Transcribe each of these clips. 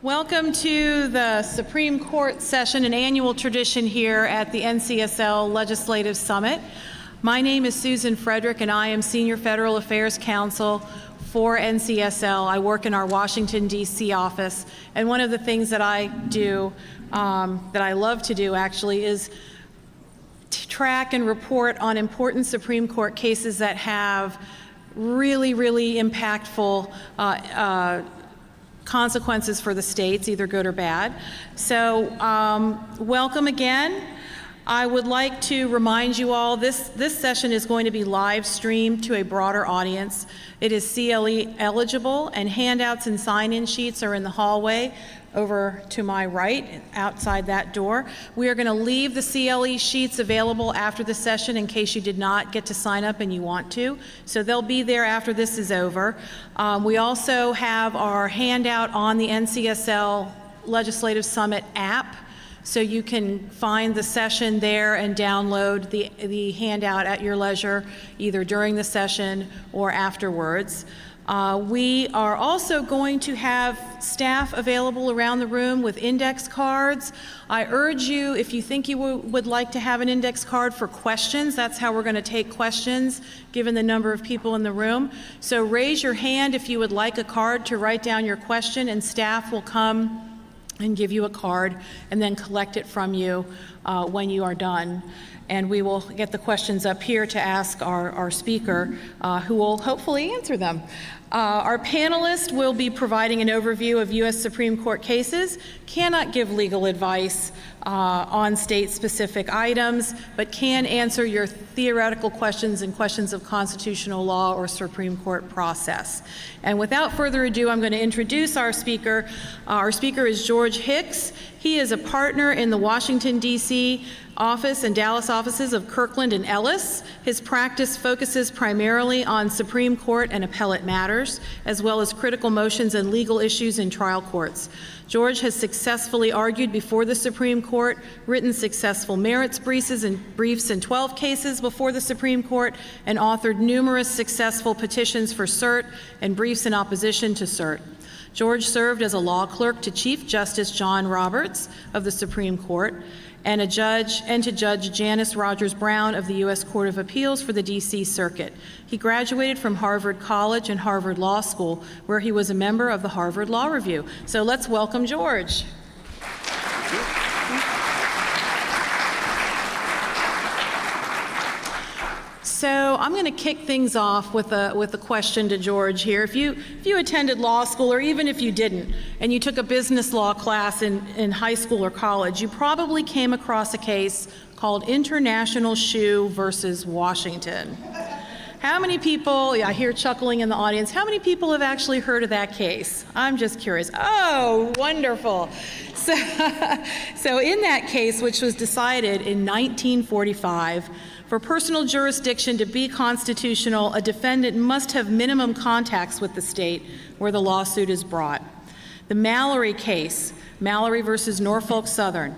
Welcome to the Supreme Court session, an annual tradition here at the NCSL Legislative Summit. My name is Susan Frederick, and I am Senior Federal Affairs Counsel for NCSL. I work in our Washington, D.C. office, and one of the things that I do, that I love to do actually, is track and report on important Supreme Court cases that have really impactful consequences for the states, either good or bad. So welcome again. I would like to remind you all this session is going to be live streamed to a broader audience. It is CLE eligible, and handouts and sign-in sheets are in the hallway over to my right, outside that door. We are going to leave the CLE sheets available after the session in case you did not get to sign up and you want to. So they'll be there after this is over. We also have our handout on the NCSL Legislative Summit app, so you can find the session there and download the handout at your leisure, either during the session or afterwards. We are also going to have staff available around the room with index cards. I urge you, if you think you would like to have an index card for questions, that's how we're going to take questions given the number of people in the room. So raise your hand if you would like a card to write down your question, and staff will come and give you a card and then collect it from you when you are done. And we will get the questions up here to ask our speaker, who will hopefully answer them. Our panelists will be providing an overview of U.S. Supreme Court cases, cannot give legal advice on state-specific items, but can answer your theoretical questions and questions of constitutional law or Supreme Court process. And without further ado, I'm going to introduce our speaker. Our speaker is George Hicks. He is a partner in the Washington, D.C. office and Dallas offices of Kirkland and Ellis. His practice focuses primarily on Supreme Court and appellate matters, as well as critical motions and legal issues in trial courts. George has successfully argued before the Supreme Court, written successful merits briefs in 12 cases before the Supreme Court, and authored numerous successful petitions for cert and briefs in opposition to cert. George served as a law clerk to Chief Justice John Roberts of the Supreme Court, and to Judge Janice Rogers Brown of the U.S. Court of Appeals for the D.C. Circuit. He graduated from Harvard College and Harvard Law School, where he was a member of the Harvard Law Review. So let's welcome George. So I'm going to kick things off with a question to George here. If you attended law school, or even if you didn't, and you took a business law class in high school or college, you probably came across a case called International Shoe versus Washington. How many people, I hear chuckling in the audience, how many people have actually heard of that case? I'm just curious. Oh, wonderful. So in that case, which was decided in 1945, for personal jurisdiction to be constitutional, a defendant must have minimum contacts with the state where the lawsuit is brought. The Mallory case, Mallory versus Norfolk Southern,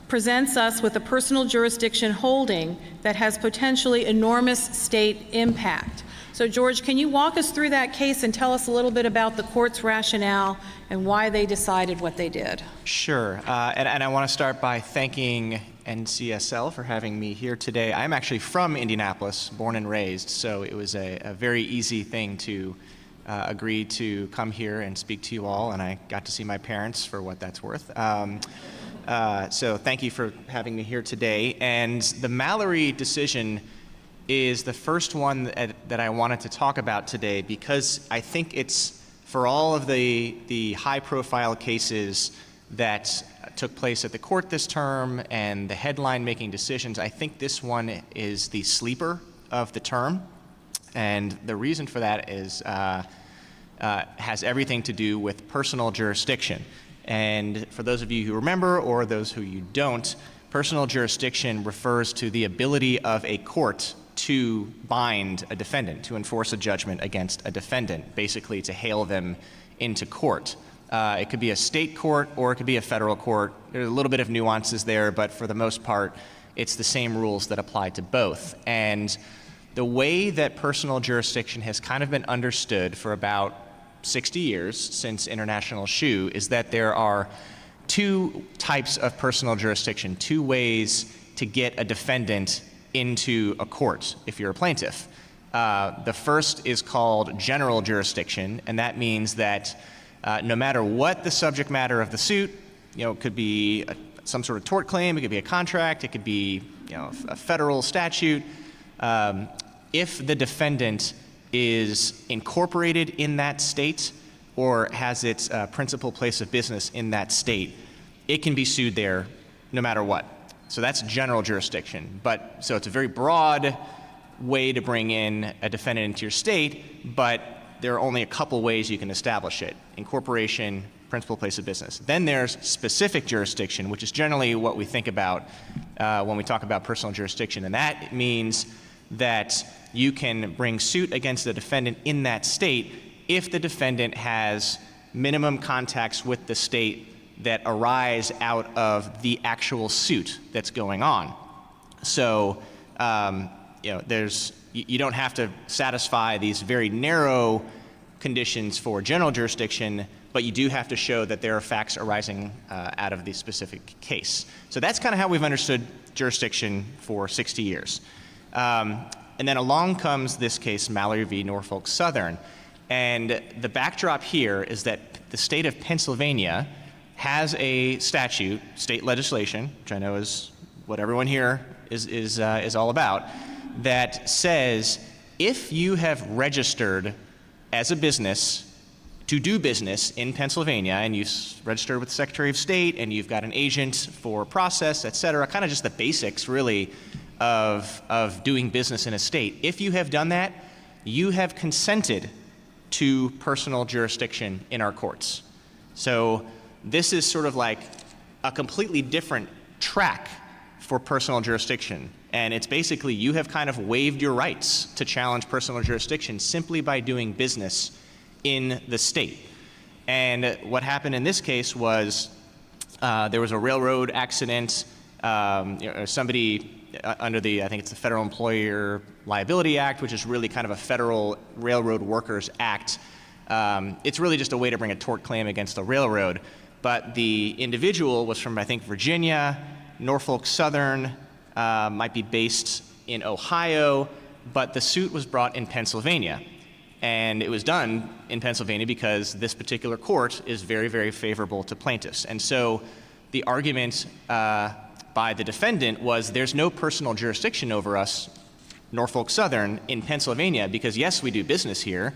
presents us with a personal jurisdiction holding that has potentially enormous state impact. So George, can you walk us through that case and tell us a little bit about the court's rationale and why they decided what they did? Sure, and I want to start by thanking NCSL for having me here today. I'm actually from Indianapolis, born and raised, so it was a very easy thing to agree to come here and speak to you all, and I got to see my parents for what that's worth. So thank you for having me here today. And the Mallory decision is the first one that I wanted to talk about today, because I think it's, for all of the high-profile cases that took place at the court this term and the headline-making decisions, I think this one is the sleeper of the term. And the reason for that is has everything to do with personal jurisdiction. And for those of you who remember, or those who you don't, personal jurisdiction refers to the ability of a court to bind a defendant, to enforce a judgment against a defendant, basically to hail them into court. It could be a state court or it could be a federal court. There's a little bit of nuances there, but for the most part, it's the same rules that apply to both. And the way that personal jurisdiction has kind of been understood for about 60 years since international shoe is that there are two types of personal jurisdiction, two ways to get a defendant into a court if you're a plaintiff. The first is called general jurisdiction, and that means that no matter what the subject matter of the suit, it could be some sort of tort claim, it could be a contract, it could be a federal statute. If the defendant is incorporated in that state or has its principal place of business in that state, it can be sued there no matter what. So that's general jurisdiction. So it's a very broad way to bring in a defendant into your state, but there are only a couple ways you can establish it: incorporation, principal place of business. Then there's specific jurisdiction, which is generally what we think about when we talk about personal jurisdiction. And that means that you can bring suit against the defendant in that state if the defendant has minimum contacts with the state that arise out of the actual suit that's going on. So, you don't have to satisfy these very narrow conditions for general jurisdiction, but you do have to show that there are facts arising out of the specific case. So that's kind of how we've understood jurisdiction for 60 years. And then along comes this case, Mallory v. Norfolk Southern. And the backdrop here is that the state of Pennsylvania has a statute, state legislation, which I know is what everyone here is all about, that says if you have registered as a business to do business in Pennsylvania, and you've registered with the Secretary of State, and you've got an agent for process, et cetera, kind of just the basics, really, of doing business in a state. If you have done that, you have consented to personal jurisdiction in our courts. So this is sort of like a completely different track for personal jurisdiction. And it's basically you have kind of waived your rights to challenge personal jurisdiction simply by doing business in the state. And what happened in this case was there was a railroad accident. Somebody under I think it's the Federal Employer Liability Act, which is really kind of a federal railroad workers act. It's really just a way to bring a tort claim against the railroad. But the individual was from, I think, Virginia. Norfolk Southern might be based in Ohio, but the suit was brought in Pennsylvania. And it was done in Pennsylvania because this particular court is very, very favorable to plaintiffs. And so the argument by the defendant was there's no personal jurisdiction over us, Norfolk Southern, in Pennsylvania, because yes, we do business here,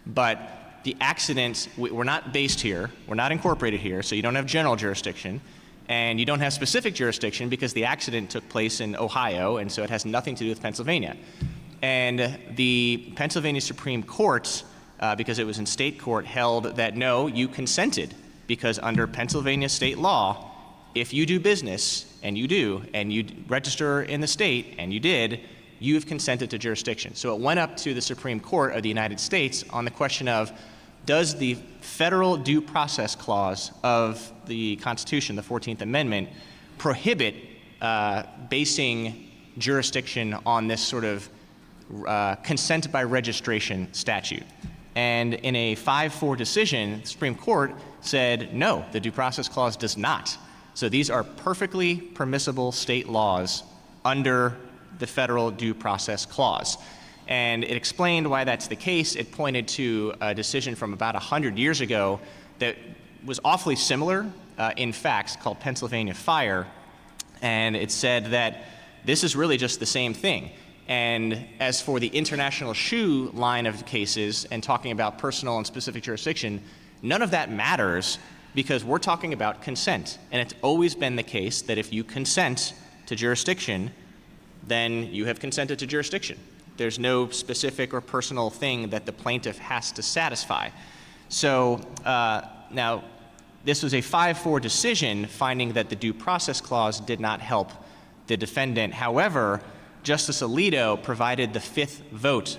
but the accident, we're not based here, we're not incorporated here, so you don't have general jurisdiction, and you don't have specific jurisdiction because the accident took place in Ohio, and so it has nothing to do with Pennsylvania. And the Pennsylvania Supreme Court, because it was in state court, held that no, you consented, because under Pennsylvania state law, if you do business, and you register in the state, and you did, you have consented to jurisdiction. So it went up to the Supreme Court of the United States on the question of, does the federal due process clause of the Constitution, the 14th Amendment, prohibit basing jurisdiction on this sort of consent by registration statute? And in a 5-4 decision, the Supreme Court said, no, the due process clause does not. So these are perfectly permissible state laws under the federal due process clause. And it explained why that's the case. It pointed to a decision from about 100 years ago that was awfully similar in facts, called Pennsylvania Fire. And it said that this is really just the same thing. And as for the international shoe line of cases and talking about personal and specific jurisdiction, none of that matters because we're talking about consent. And it's always been the case that if you consent to jurisdiction, then you have consented to jurisdiction. There's no specific or personal thing that the plaintiff has to satisfy. So now, this was a 5-4 decision finding that the due process clause did not help the defendant. However, Justice Alito provided the 5th vote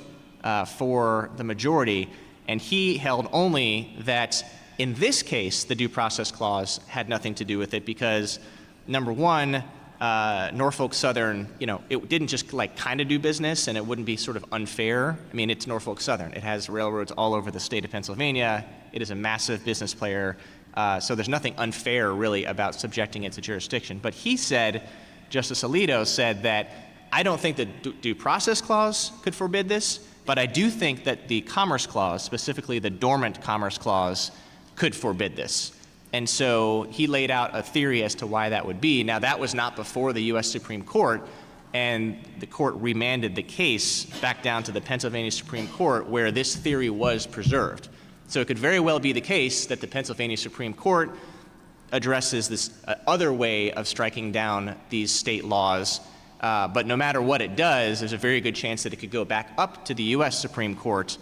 for the majority, and he held only that in this case, the due process clause had nothing to do with it because, number one, Norfolk Southern, it didn't just like kind of do business and it wouldn't be sort of unfair. I mean, it's Norfolk Southern. It has railroads all over the state of Pennsylvania. It is a massive business player. So there's nothing unfair really about subjecting it to jurisdiction. But he said, Justice Alito said that I don't think the due process clause could forbid this, but I do think that the Commerce Clause, specifically the dormant Commerce Clause, could forbid this. And so he laid out a theory as to why that would be. Now, that was not before the U.S. Supreme Court, and the court remanded the case back down to the Pennsylvania Supreme Court where this theory was preserved. So it could very well be the case that the Pennsylvania Supreme Court addresses this other way of striking down these state laws. But no matter what it does, there's a very good chance that it could go back up to the U.S. Supreme Court,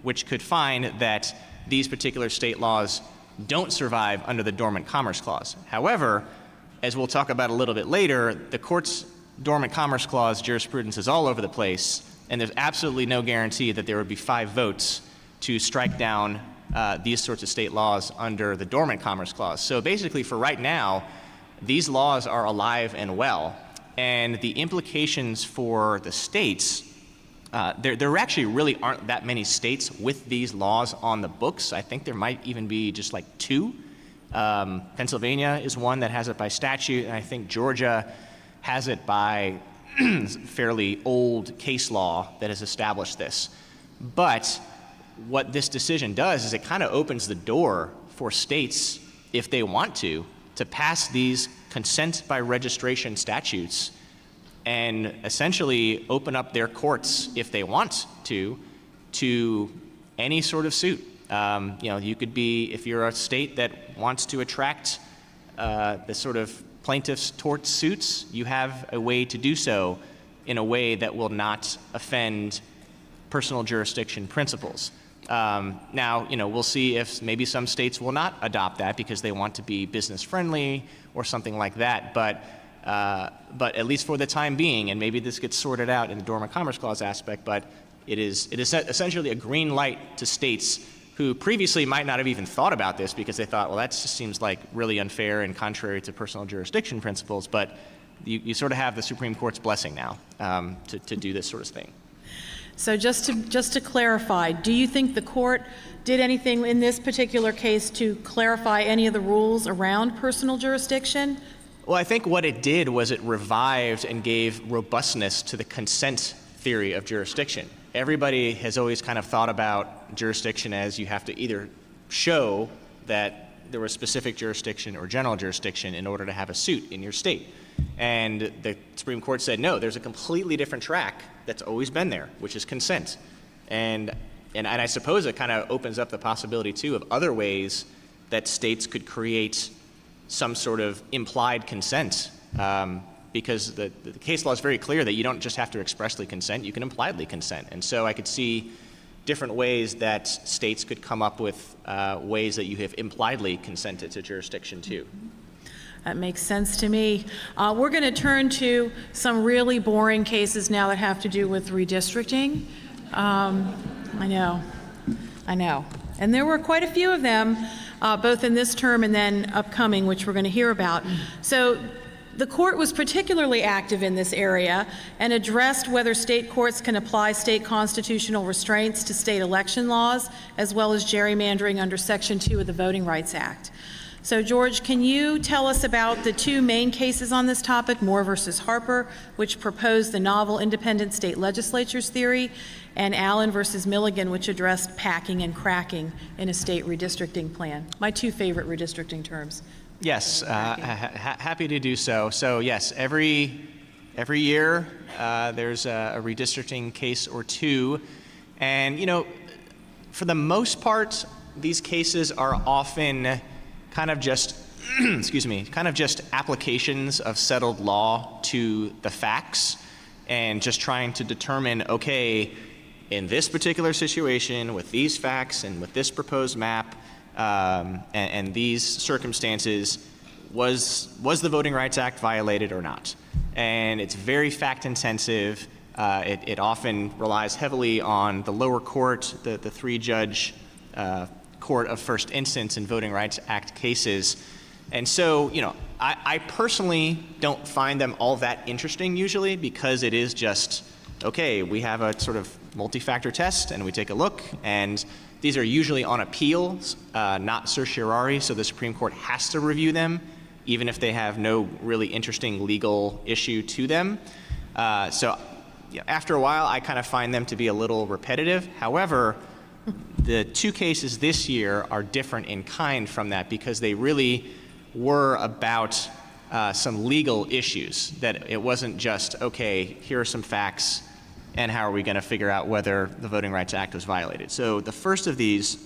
which could find that these particular state laws don't survive under the Dormant Commerce Clause. However, as we'll talk about a little bit later, the court's Dormant Commerce Clause jurisprudence is all over the place, and there's absolutely no guarantee that there would be 5 votes to strike down these sorts of state laws under the Dormant Commerce Clause. So basically, for right now, these laws are alive and well, and the implications for the states, there actually really aren't that many states with these laws on the books. I think there might even be just like 2. Pennsylvania is one that has it by statute, and I think Georgia has it by fairly old case law that has established this. But what this decision does is it kind of opens the door for states, if they want to pass these consent by registration statutes and essentially open up their courts, if they want to any sort of suit. You could be, if you're a state that wants to attract the sort of plaintiffs' tort suits, you have a way to do so in a way that will not offend personal jurisdiction principles. Now, we'll see if maybe some states will not adopt that because they want to be business friendly or something like that. But at least for the time being, and maybe this gets sorted out in the Dormant Commerce Clause aspect, but it is essentially a green light to states who previously might not have even thought about this because they thought, well, that just seems like really unfair and contrary to personal jurisdiction principles. But you sort of have the Supreme Court's blessing now to do this sort of thing. So just to clarify, do you think the court did anything in this particular case to clarify any of the rules around personal jurisdiction? Well, I think what it did was it revived and gave robustness to the consent theory of jurisdiction. Everybody has always kind of thought about jurisdiction as you have to either show that there was specific jurisdiction or general jurisdiction in order to have a suit in your state. And the Supreme Court said, no, there's a completely different track that's always been there, which is consent. And I suppose it kind of opens up the possibility, too, of other ways that states could create some sort of implied consent, because the case law is very clear that you don't just have to expressly consent, you can impliedly consent. And so I could see different ways that states could come up with ways that you have impliedly consented to jurisdiction, too. That makes sense to me. We're going to turn to some really boring cases now that have to do with redistricting. I know. And there were quite a few of them, both in this term and then upcoming, which we're going to hear about. So the court was particularly active in this area and addressed whether state courts can apply state constitutional restraints to state election laws, as well as gerrymandering under Section 2 of the Voting Rights Act. So, George, can you tell us about the 2 main cases on this topic, Moore versus Harper, which proposed the novel independent state legislatures theory, and Allen versus Milligan, which addressed packing and cracking in a state redistricting plan? My 2 favorite redistricting terms. Yes, happy to do so. So, yes, every year there's a redistricting case or 2. And, for the most part, these cases are often kind of just, just applications of settled law to the facts and just trying to determine, okay, in this particular situation, with these facts and with this proposed map and these circumstances, was the Voting Rights Act violated or not? And it's very fact intensive. It often relies heavily on the lower court, the 3-judge court of first instance in Voting Rights Act cases And so, I personally don't find them all that interesting usually, because it is just, okay, we have a sort of multi-factor test and we take a look, and these are usually on appeals, not certiorari, so the Supreme Court has to review them, even if they have no really interesting legal issue to them. So after a while, I kind of find them to be a little repetitive. However, the two cases this year are different in kind from that, because they really were about some legal issues, that it wasn't just, okay, here are some facts, and how are we going to figure out whether the Voting Rights Act was violated. So the first of these,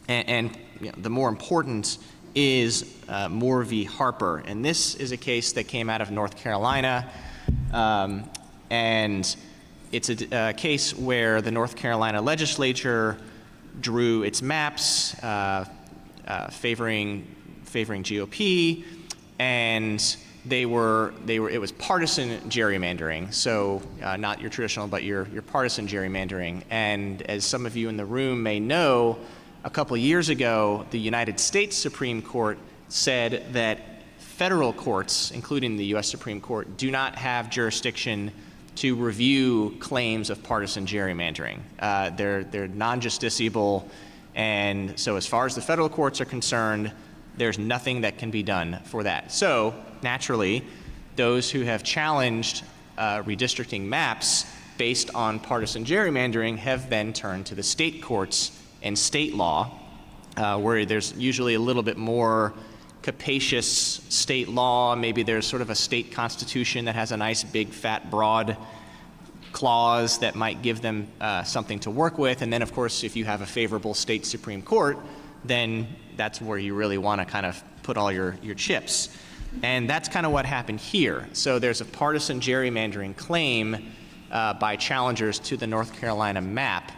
and the more important, is Moore v. Harper. And this is a case that came out of North Carolina. And it's a case where the North Carolina legislature drew its maps favoring GOP, and it was partisan gerrymandering. So not your traditional, but your partisan gerrymandering. And as some of you in the room may know, a couple years ago, the United States Supreme Court said that federal courts, including the U.S. Supreme Court, do not have jurisdiction to review claims of partisan gerrymandering. They're non-justiciable, and so as far as the federal courts are concerned, there's nothing that can be done for that. So naturally, those who have challenged redistricting maps based on partisan gerrymandering have then turned to the state courts and state law, where there's usually a little bit more capacious state law. Maybe there's sort of a state constitution that has a nice big fat broad clause that might give them something to work with. And then of course, if you have a favorable state Supreme Court, then that's where you really want to kind of put all your chips. And that's kind of what happened here. So there's a partisan gerrymandering claim by challengers to the North Carolina map,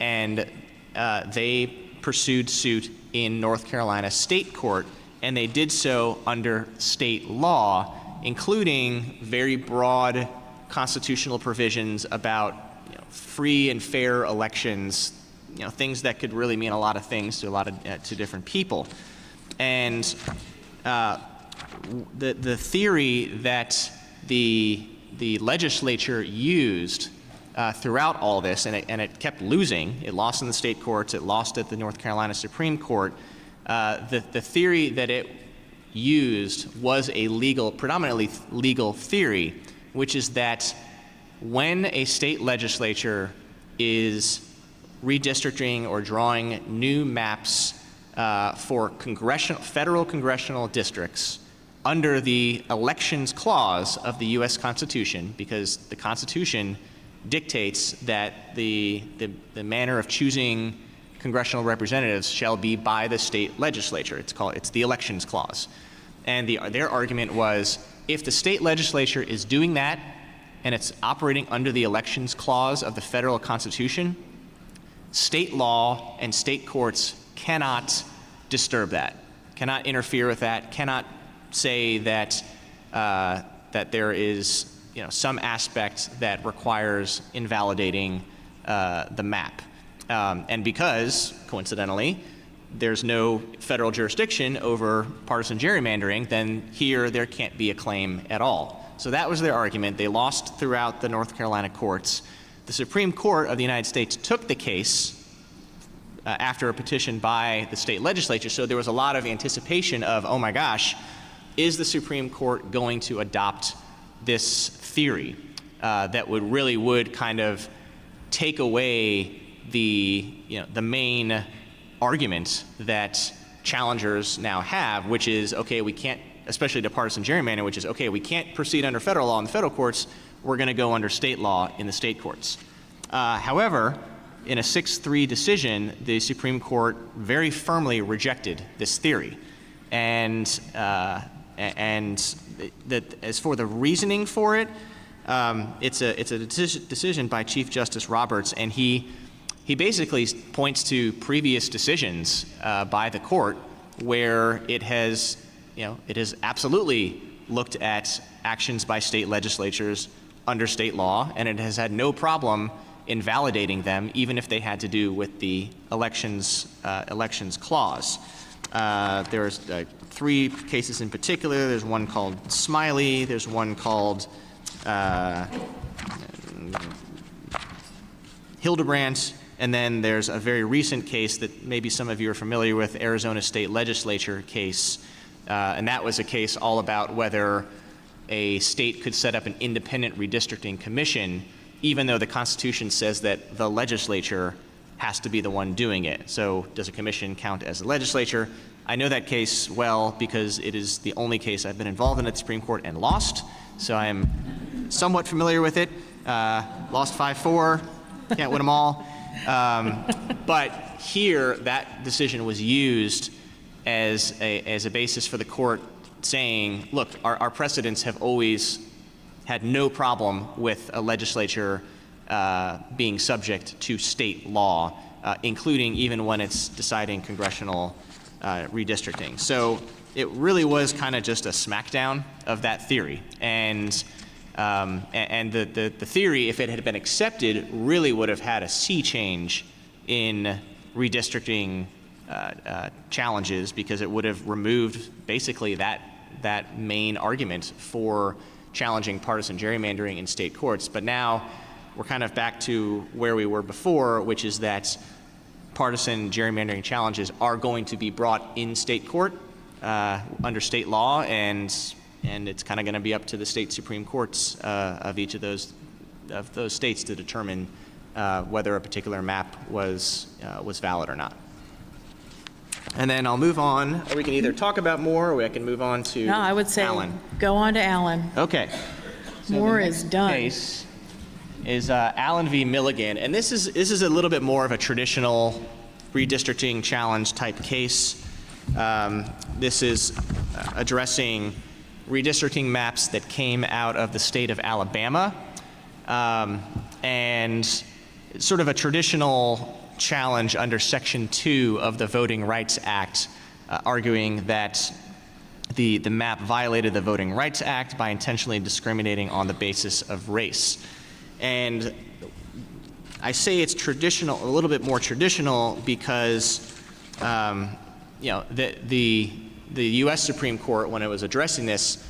and they pursued suit in North Carolina state court, and they did so under state law, including very broad constitutional provisions about free and fair elections, things that could really mean a lot of things to to different people. And the theory that the legislature used throughout all this, and it kept losing. It lost in the state courts. It lost at the North Carolina Supreme Court. The theory that it used was a predominantly legal theory, which is that when a state legislature is redistricting or drawing new maps for federal congressional districts under the Elections Clause of the U.S. Constitution, because the Constitution dictates that the manner of choosing congressional representatives shall be by the state legislature. It's the Elections Clause. And their argument was, if the state legislature is doing that and it's operating under the Elections Clause of the federal Constitution, state law and state courts cannot disturb that, cannot interfere with that, cannot say that there is some aspect that requires invalidating the map. And because, coincidentally, there's no federal jurisdiction over partisan gerrymandering, then there can't be a claim at all. So that was their argument. They lost throughout the North Carolina courts. The Supreme Court of the United States took the case after a petition by the state legislature, so there was a lot of anticipation of, oh my gosh, is the Supreme Court going to adopt this theory that would kind of take away the main argument that challengers now have, which is, okay, we can't, especially to partisan gerrymandering, which is, okay, we can't proceed under federal law in the federal courts, we're going to go under state law in the state courts. However, in a 6-3 decision, the Supreme Court very firmly rejected this theory. And as for the reasoning for it, it's a decision by Chief Justice Roberts, and he basically points to previous decisions by the court where it has absolutely looked at actions by state legislatures under state law, and it has had no problem invalidating them, even if they had to do with the elections clause. There's 3 cases in particular. There's one called Smiley. There's one called Hildebrandt. And then there's a very recent case that maybe some of you are familiar with, Arizona State Legislature case. And that was a case all about whether a state could set up an independent redistricting commission, even though the Constitution says that the legislature has to be the one doing it. So does a commission count as a legislature? I know that case well because it is the only case I've been involved in at the Supreme Court and lost. So I am somewhat familiar with it. Lost 5-4, can't win them all. But here, that decision was used as a basis for the court saying, look, our precedents have always had no problem with a legislature being subject to state law, including even when it's deciding congressional redistricting. So it really was kind of just a smackdown of that theory. And the theory, if it had been accepted, really would have had a sea change in redistricting challenges, because it would have removed basically that main argument for challenging partisan gerrymandering in state courts. But now we're kind of back to where we were before, which is that partisan gerrymandering challenges are going to be brought in state court under state law, and it's kind of going to be up to the state Supreme Courts of each of those states to determine whether a particular map was valid or not. And then I'll move on. Or we can either talk about more, or I can move on to No, I would say Alan. go on to Alan. Okay. So More the is next done. case is Allen v. Milligan, and this is a little bit more of a traditional redistricting challenge type case. This is addressing redistricting maps that came out of the state of Alabama, and sort of a traditional challenge under Section 2 of the Voting Rights Act, arguing that the map violated the Voting Rights Act by intentionally discriminating on the basis of race. And I say it's traditional, a little bit more traditional, because the U.S. Supreme Court, when it was addressing this,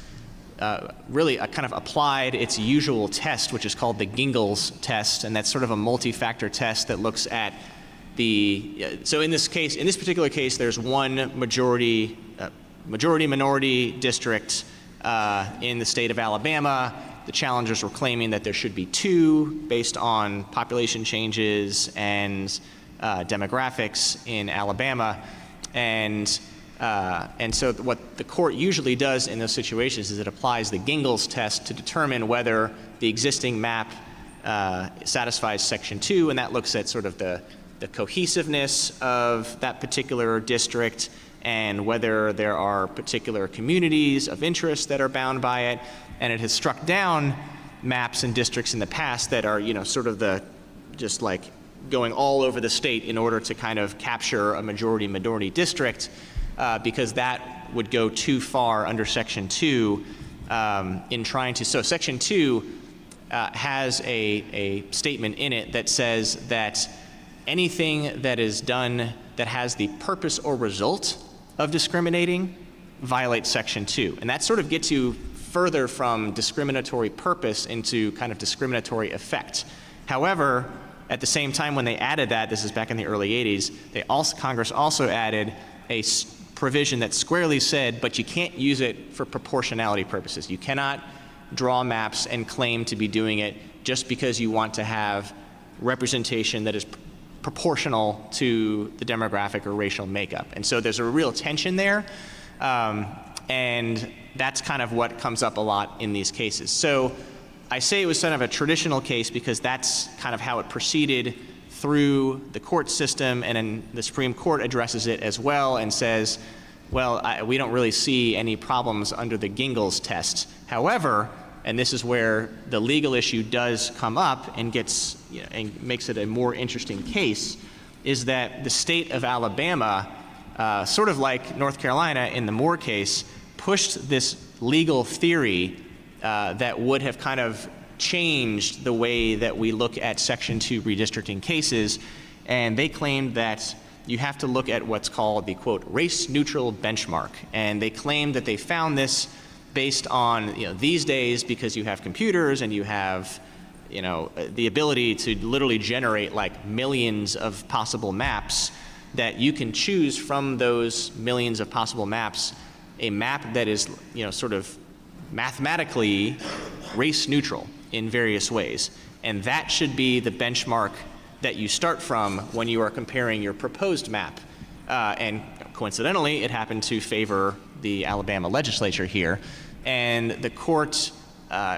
really kind of applied its usual test, which is called the Gingell's test, and that's sort of a multi-factor test that looks at so in this particular case, there's one majority-minority district in the state of Alabama. The challengers were claiming that there should be 2 based on population changes and demographics in Alabama. And so what the court usually does in those situations is it applies the Gingell's test to determine whether the existing map satisfies Section 2, and that looks at sort of the cohesiveness of that particular district and whether there are particular communities of interest that are bound by it. And it has struck down maps and districts in the past that are, sort of just like going all over the state in order to kind of capture a majority-minority district, because that would go too far under Section 2 in trying to. So Section 2 has a statement in it that says that anything that is done that has the purpose or result of discriminating violates Section 2. And that sort of gets you further from discriminatory purpose into kind of discriminatory effect. However, at the same time when they added that, this is back in the early 80s, Congress also added a provision that squarely said, but you can't use it for proportionality purposes. You cannot draw maps and claim to be doing it just because you want to have representation that is proportional to the demographic or racial makeup. And so there's a real tension there, and that's kind of what comes up a lot in these cases. So I say it was kind of a traditional case because that's kind of how it proceeded through the court system, and then the Supreme Court addresses it as well and says, well, we don't really see any problems under the Gingell's test. However, and this is where the legal issue does come up and and makes it a more interesting case, is that the state of Alabama, sort of like North Carolina in the Moore case, pushed this legal theory that would have kind of changed the way that we look at Section 2 redistricting cases, and they claimed that you have to look at what's called the, quote, race-neutral benchmark. And they claim that they found this based on, these days, because you have computers and you have, the ability to literally generate like millions of possible maps, that you can choose from those millions of possible maps a map that is, sort of mathematically race neutral in various ways. And that should be the benchmark that you start from when you are comparing your proposed map. And coincidentally, it happened to favor the Alabama legislature here. And the court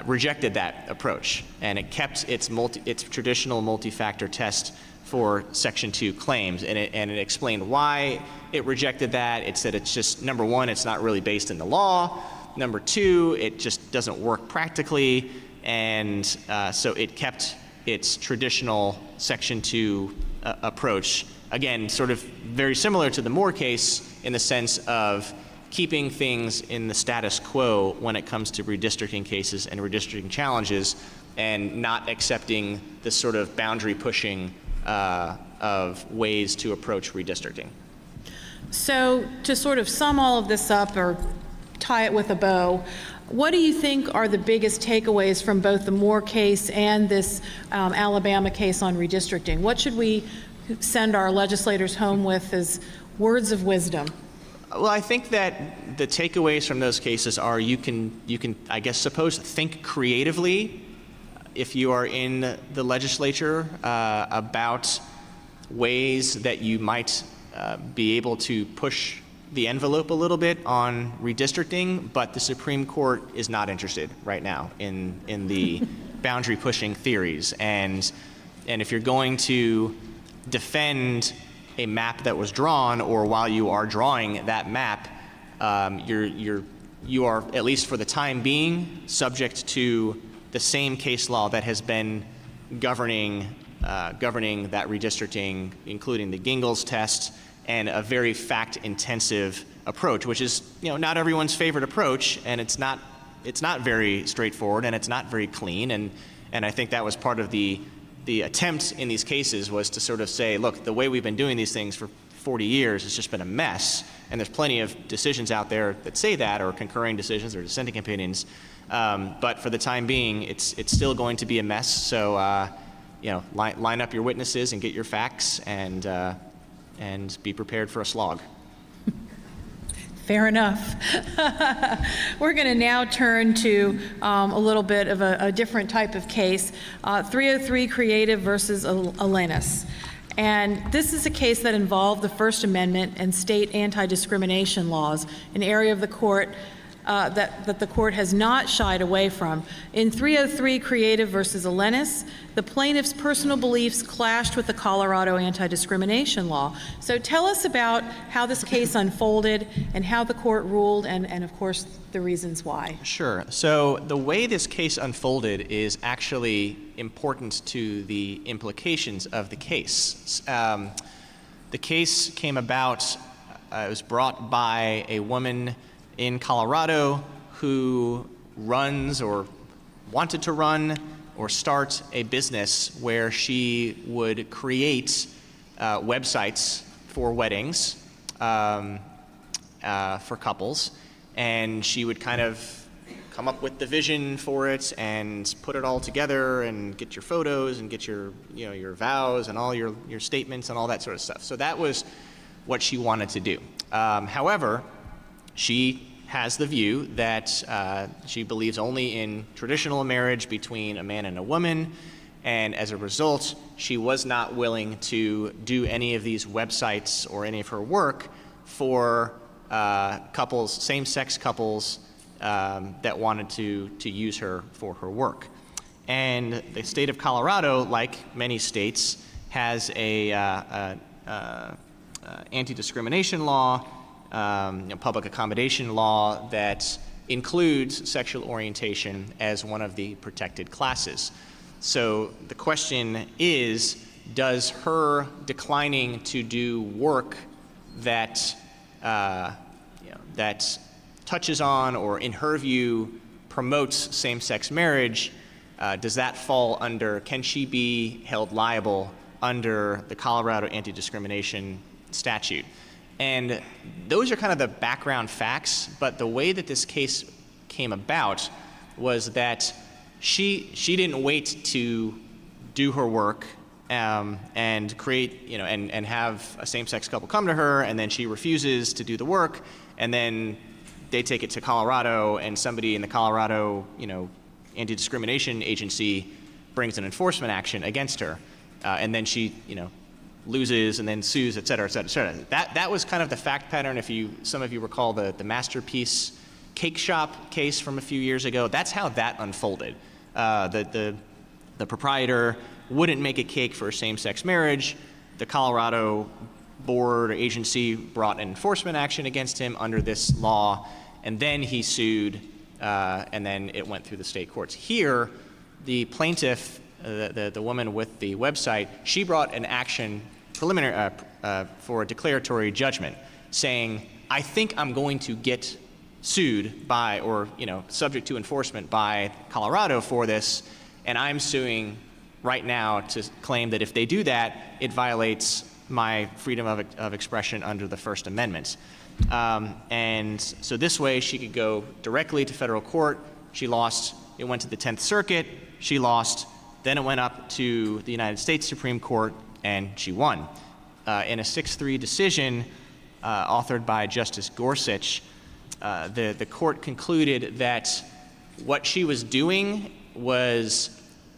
rejected that approach, and it kept its traditional multi-factor test for Section 2 claims, and it explained why it rejected that. It said it's just, number one, it's not really based in the law. Number two, it just doesn't work practically, and so it kept its traditional Section 2 approach. Again, sort of very similar to the Moore case in the sense of keeping things in the status quo when it comes to redistricting cases and redistricting challenges, and not accepting this sort of boundary pushing of ways to approach redistricting. So to sort of sum all of this up or tie it with a bow, what do you think are the biggest takeaways from both the Moore case and this Alabama case on redistricting? What should we send our legislators home with as words of wisdom? Well, I think that the takeaways from those cases are you can I guess think creatively if you are in the legislature about ways that you might be able to push the envelope a little bit on redistricting, but the Supreme Court is not interested right now in the boundary pushing theories. And if you're going to defend a map that was drawn, or while you are drawing that map, you are, at least for the time being, subject to the same case law that has been governing that redistricting, including the Gingell's test, and a very fact-intensive approach, which is not everyone's favorite approach, and it's not very straightforward, and it's not very clean, and I think that was part of the attempt in these cases was to sort of say, look, the way we've been doing these things for 40 years has just been a mess, and there's plenty of decisions out there that say that, or concurring decisions or dissenting opinions, but for the time being, it's still going to be a mess. So line up your witnesses and get your facts, and be prepared for a slog. Fair enough. We're going to now turn to a little bit of a different type of case, 303 Creative versus Alanis. And this is a case that involved the First Amendment and state anti-discrimination laws, an area of the court that the court has not shied away from. In 303 Creative versus Alanis, the plaintiff's personal beliefs clashed with the Colorado anti-discrimination law. So tell us about how this case unfolded and how the court ruled, and of course the reasons why. Sure. So the way this case unfolded is actually important to the implications of the case. The case came about, it was brought by a woman in Colorado who runs or wanted to run or start a business where she would create websites for weddings for couples, and she would kind of come up with the vision for it and put it all together and get your photos and get your your vows and all your statements and all that sort of stuff. So that was what she wanted to do. However, she has the view that she believes only in traditional marriage between a man and a woman, and as a result, she was not willing to do any of these websites or any of her work for couples, same-sex couples that wanted to use her for her work. And the state of Colorado, like many states, has a anti-discrimination law, public accommodation law that includes sexual orientation as one of the protected classes. So the question is, does her declining to do work that that touches on, or in her view promotes same-sex marriage, does that fall under, can she be held liable under the Colorado anti-discrimination statute. And those are kind of the background facts, but the way that this case came about was that she didn't wait to do her work and create, and have a same-sex couple come to her, and then she refuses to do the work, and then they take it to Colorado, and somebody in the Colorado, anti-discrimination agency brings an enforcement action against her, and then she, loses and then sues, et cetera, et cetera, et cetera. That was kind of the fact pattern. If some of you recall the Masterpiece cake shop case from a few years ago, that's how that unfolded. The proprietor wouldn't make a cake for a same-sex marriage. The Colorado board or agency brought an enforcement action against him under this law, and then he sued, and then it went through the state courts. Here, the plaintiff, the woman with the website, she brought an action preliminary for a declaratory judgment, saying, I think I'm going to get sued by, or subject to enforcement by Colorado for this, and I'm suing right now to claim that if they do that, it violates my freedom of expression under the First Amendment. And so this way she could go directly to federal court. She lost. It went to the 10th Circuit. She lost. Then it went up to the United States Supreme Court, and she won. In a 6-3 decision authored by Justice Gorsuch, the court concluded that what she was doing was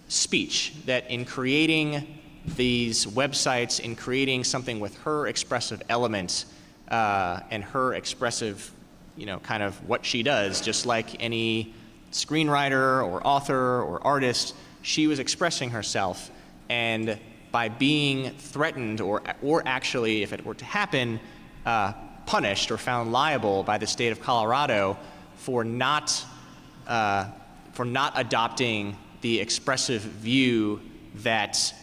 speech, that in creating these websites, in creating something with her expressive element and her expressive, kind of what she does, just like any screenwriter or author or artist, she was expressing herself, and by being threatened or actually, if it were to happen, punished or found liable by the state of Colorado for not adopting the expressive view that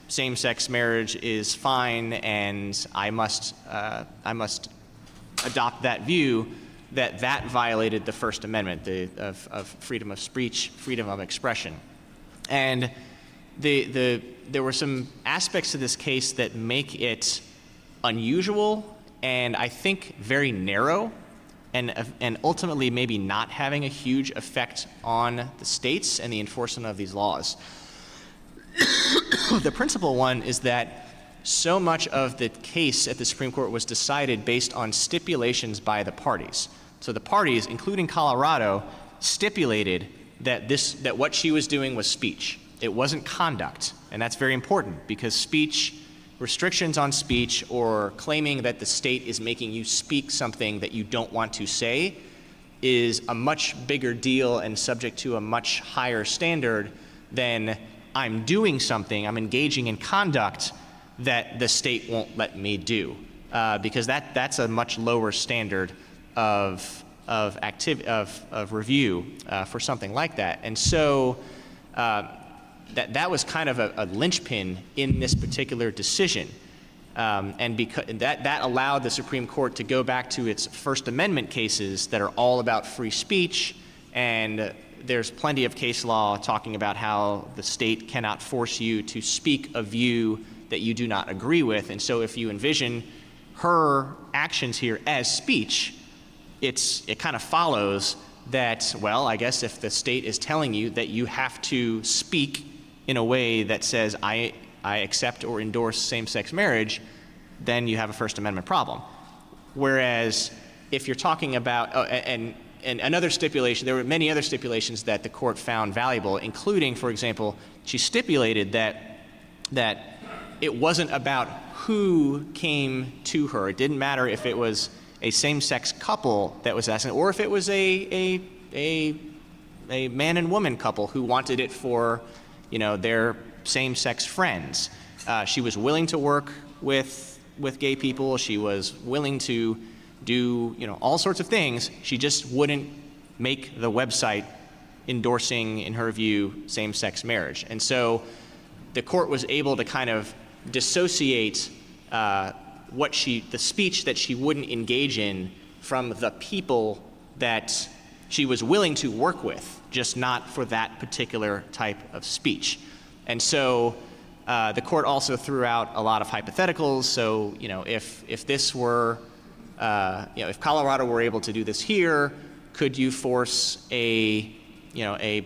same-sex marriage is fine and I must adopt that view, that violated the First Amendment of freedom of speech, freedom of expression. And there were some aspects to this case that make it unusual and I think very narrow, and ultimately maybe not having a huge effect on the states and the enforcement of these laws. The principal one is that so much of the case at the Supreme Court was decided based on stipulations by the parties. So the parties, including Colorado, stipulated that what she was doing was speech. It wasn't conduct, and that's very important because speech, restrictions on speech, or claiming that the state is making you speak something that you don't want to say is a much bigger deal and subject to a much higher standard than I'm doing something, I'm engaging in conduct that the state won't let me do, because that's a much lower standard of review for something like that. And so that was kind of a linchpin in this particular decision, and that allowed the Supreme Court to go back to its First Amendment cases that are all about free speech, and there's plenty of case law talking about how the state cannot force you to speak a view that you do not agree with. And so if you envision her actions here as speech, it kind of follows that, well, I guess if the state is telling you that you have to speak in a way that says, I accept or endorse same-sex marriage, then you have a First Amendment problem. Whereas if you're talking about, and another stipulation, there were many other stipulations that the court found valuable, including, for example, she stipulated that it wasn't about who came to her. It didn't matter if it was a same-sex couple that was asking, or if it was a man and woman couple who wanted it for, their same-sex friends. She was willing to work with gay people. She was willing to do, all sorts of things. She just wouldn't make the website endorsing, in her view, same-sex marriage. And so the court was able to kind of dissociate the speech that she wouldn't engage in from the people that she was willing to work with, just not for that particular type of speech. And so The court also threw out a lot of hypotheticals. So, if this were, if Colorado were able to do this here, could you force a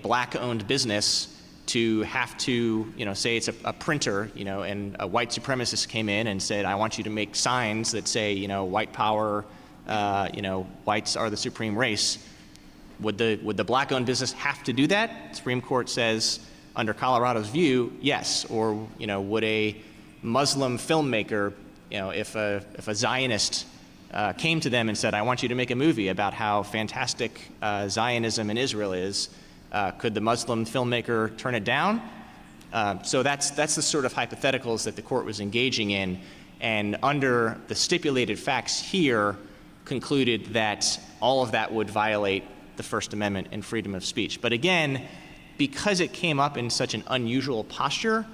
black-owned business to have to, say it's a printer, and a white supremacist came in and said, I want you to make signs that say, white power, whites are the supreme race. Would the black-owned business have to do that? The Supreme Court says, under Colorado's view, yes. Or, would a Muslim filmmaker, if a Zionist came to them and said, I want you to make a movie about how fantastic Zionism in Israel is, could the Muslim filmmaker turn it down? So that's the sort of hypotheticals that the court was engaging in, and under the stipulated facts here, concluded that all of that would violate the First Amendment and freedom of speech. But again, because it came up in such an unusual posture,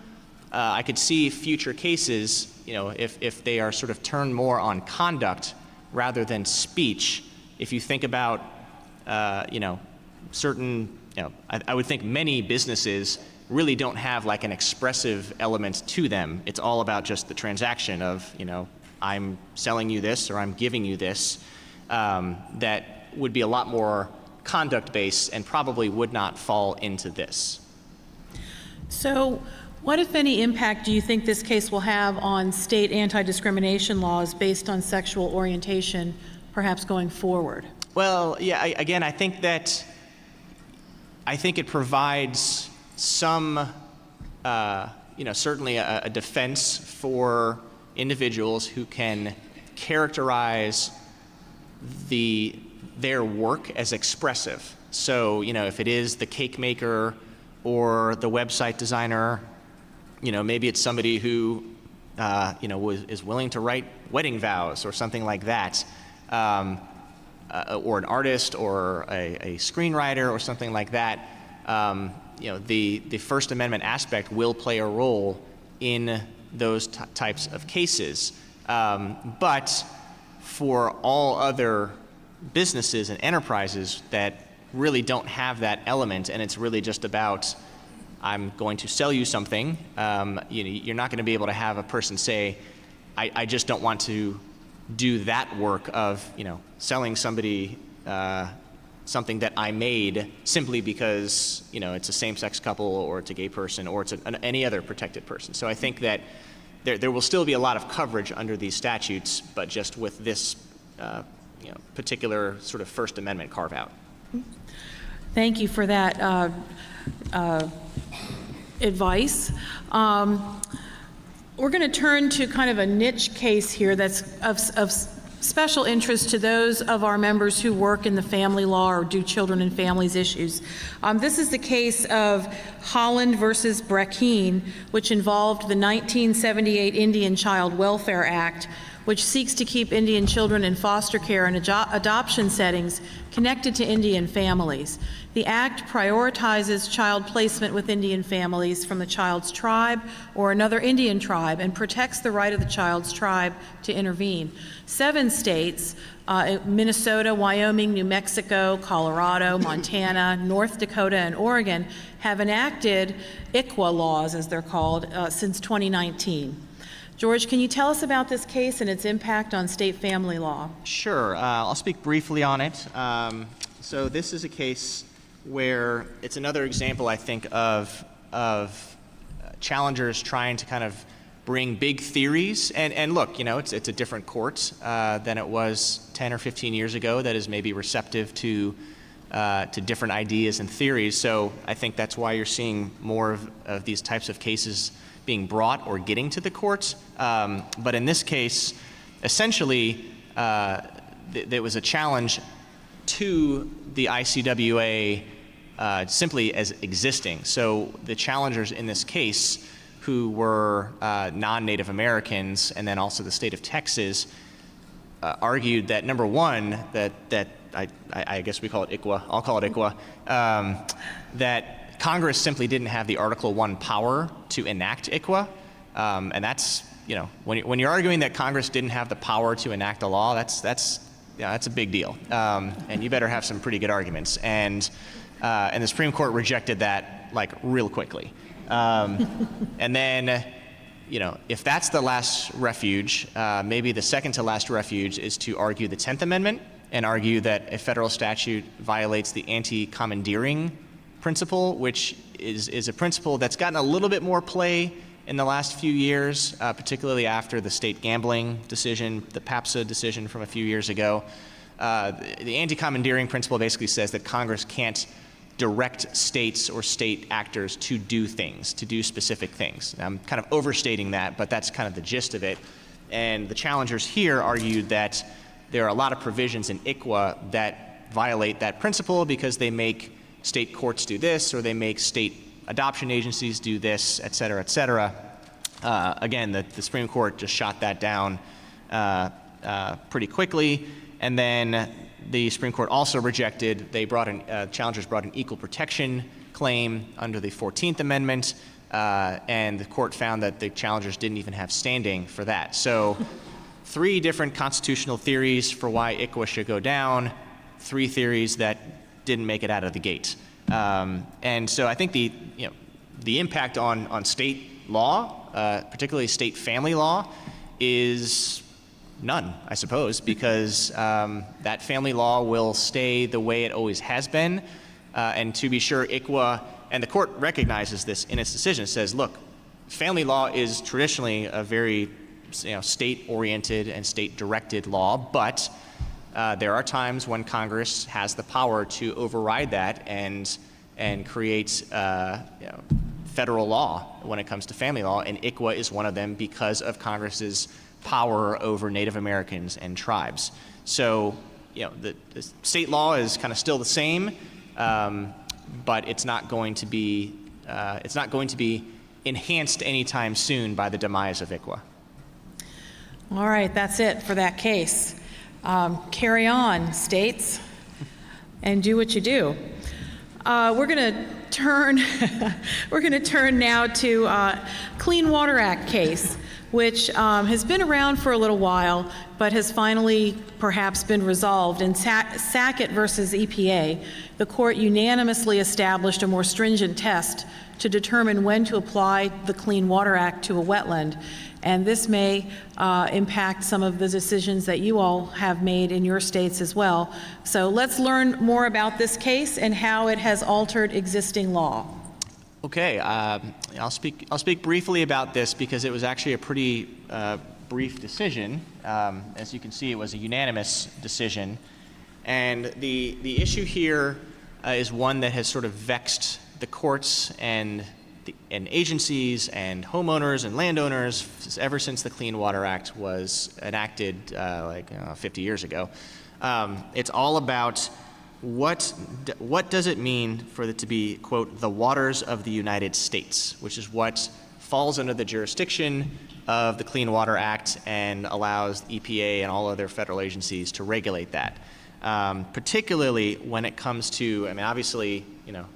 I could see future cases, if they are sort of turned more on conduct rather than speech. If you think about, certain, I would think many businesses really don't have like an expressive element to them. It's all about just the transaction of, I'm selling you this or I'm giving you this. That would be a lot more conduct-based and probably would not fall into this. So what, if any, impact do you think this case will have on state anti-discrimination laws based on sexual orientation, perhaps going forward? Well, yeah, I think it provides some, certainly a defense for individuals who can characterize their work as expressive. So, if it is the cake maker or the website designer, maybe it's somebody who, is willing to write wedding vows or something like that, or an artist or a screenwriter or something like that. The First Amendment aspect will play a role in those types of cases. But for all other businesses and enterprises that really don't have that element, and it's really just about, I'm going to sell you something, you're not going to be able to have a person say, I just don't want to do that work of, selling somebody something that I made simply because, it's a same-sex couple or it's a gay person or it's any other protected person. So I think that there will still be a lot of coverage under these statutes, but just with this particular sort of First Amendment carve-out. Thank you for that advice. We're going to turn to kind of a niche case here that's of special interest to those of our members who work in the family law or do children and families issues. This is the case of Holland versus Brekeen, which involved the 1978 Indian Child Welfare Act, which seeks to keep Indian children in foster care and adoption settings connected to Indian families. The act prioritizes child placement with Indian families from the child's tribe or another Indian tribe and protects the right of the child's tribe to intervene. 7 states, Minnesota, Wyoming, New Mexico, Colorado, Montana, North Dakota, and Oregon, have enacted ICWA laws, as they're called, since 2019. George, can you tell us about this case and its impact on state family law? Sure. I'll speak briefly on it. So this is a case where it's another example, I think, of challengers trying to kind of bring big theories. And look, it's a different court than it was 10 or 15 years ago that is maybe receptive to different ideas and theories. So I think that's why you're seeing more of these types of cases being brought or getting to the courts. But in this case, essentially, there was a challenge to the ICWA simply as existing. So the challengers in this case, who were non-Native Americans, and then also the state of Texas, argued that, number one, that I guess we call it ICWA, I'll call it ICWA, that Congress simply didn't have the Article I power to enact ICWA, and that's, when you're arguing that Congress didn't have the power to enact a law, that's a big deal, and you better have some pretty good arguments. And the Supreme Court rejected that like real quickly, and then if that's the last refuge, maybe the second to last refuge is to argue the 10th Amendment and argue that a federal statute violates the anti-commandeering principle, which is a principle that's gotten a little bit more play in the last few years, particularly after the state gambling decision, the PAPSA decision from a few years ago. The anti-commandeering principle basically says that Congress can't direct states or state actors to do things, to do specific things. Now, I'm kind of overstating that, but that's kind of the gist of it. And the challengers here argued that there are a lot of provisions in ICWA that violate that principle because they make state courts do this, or they make state adoption agencies do this, et cetera, et cetera. Again, the Supreme Court just shot that down pretty quickly. And then the Supreme Court also rejected, challengers brought an equal protection claim under the 14th Amendment, and the court found that the challengers didn't even have standing for that. So 3 different constitutional theories for why ICWA should go down, 3 theories that didn't make it out of the gate. And so I think the impact on state law, particularly state family law, is none, I suppose, because that family law will stay the way it always has been. And to be sure, ICWA, and the court recognizes this in its decision, it says, look, family law is traditionally a very state-oriented and state-directed law, but there are times when Congress has the power to override that and create federal law when it comes to family law, and ICWA is one of them because of Congress's power over Native Americans and tribes. So, the state law is kind of still the same, but it's not going to be enhanced anytime soon by the demise of ICWA. All right, that's it for that case. Carry on, states, and do what you do. We're going to turn now to Clean Water Act case, which has been around for a little while, but has finally perhaps been resolved. In Sackett versus EPA, the court unanimously established a more stringent test to determine when to apply the Clean Water Act to a wetland. And this may impact some of the decisions that you all have made in your states as well. So let's learn more about this case and how it has altered existing law. Okay, I'll speak briefly about this because it was actually a pretty brief decision. As you can see, it was a unanimous decision. And the issue here is one that has sort of vexed the courts and agencies and homeowners and landowners ever since the Clean Water Act was enacted 50 years ago. It's all about what does it mean for it to be, quote, the waters of the United States, which is what falls under the jurisdiction of the Clean Water Act and allows the EPA and all other federal agencies to regulate that. Particularly when it comes to, obviously,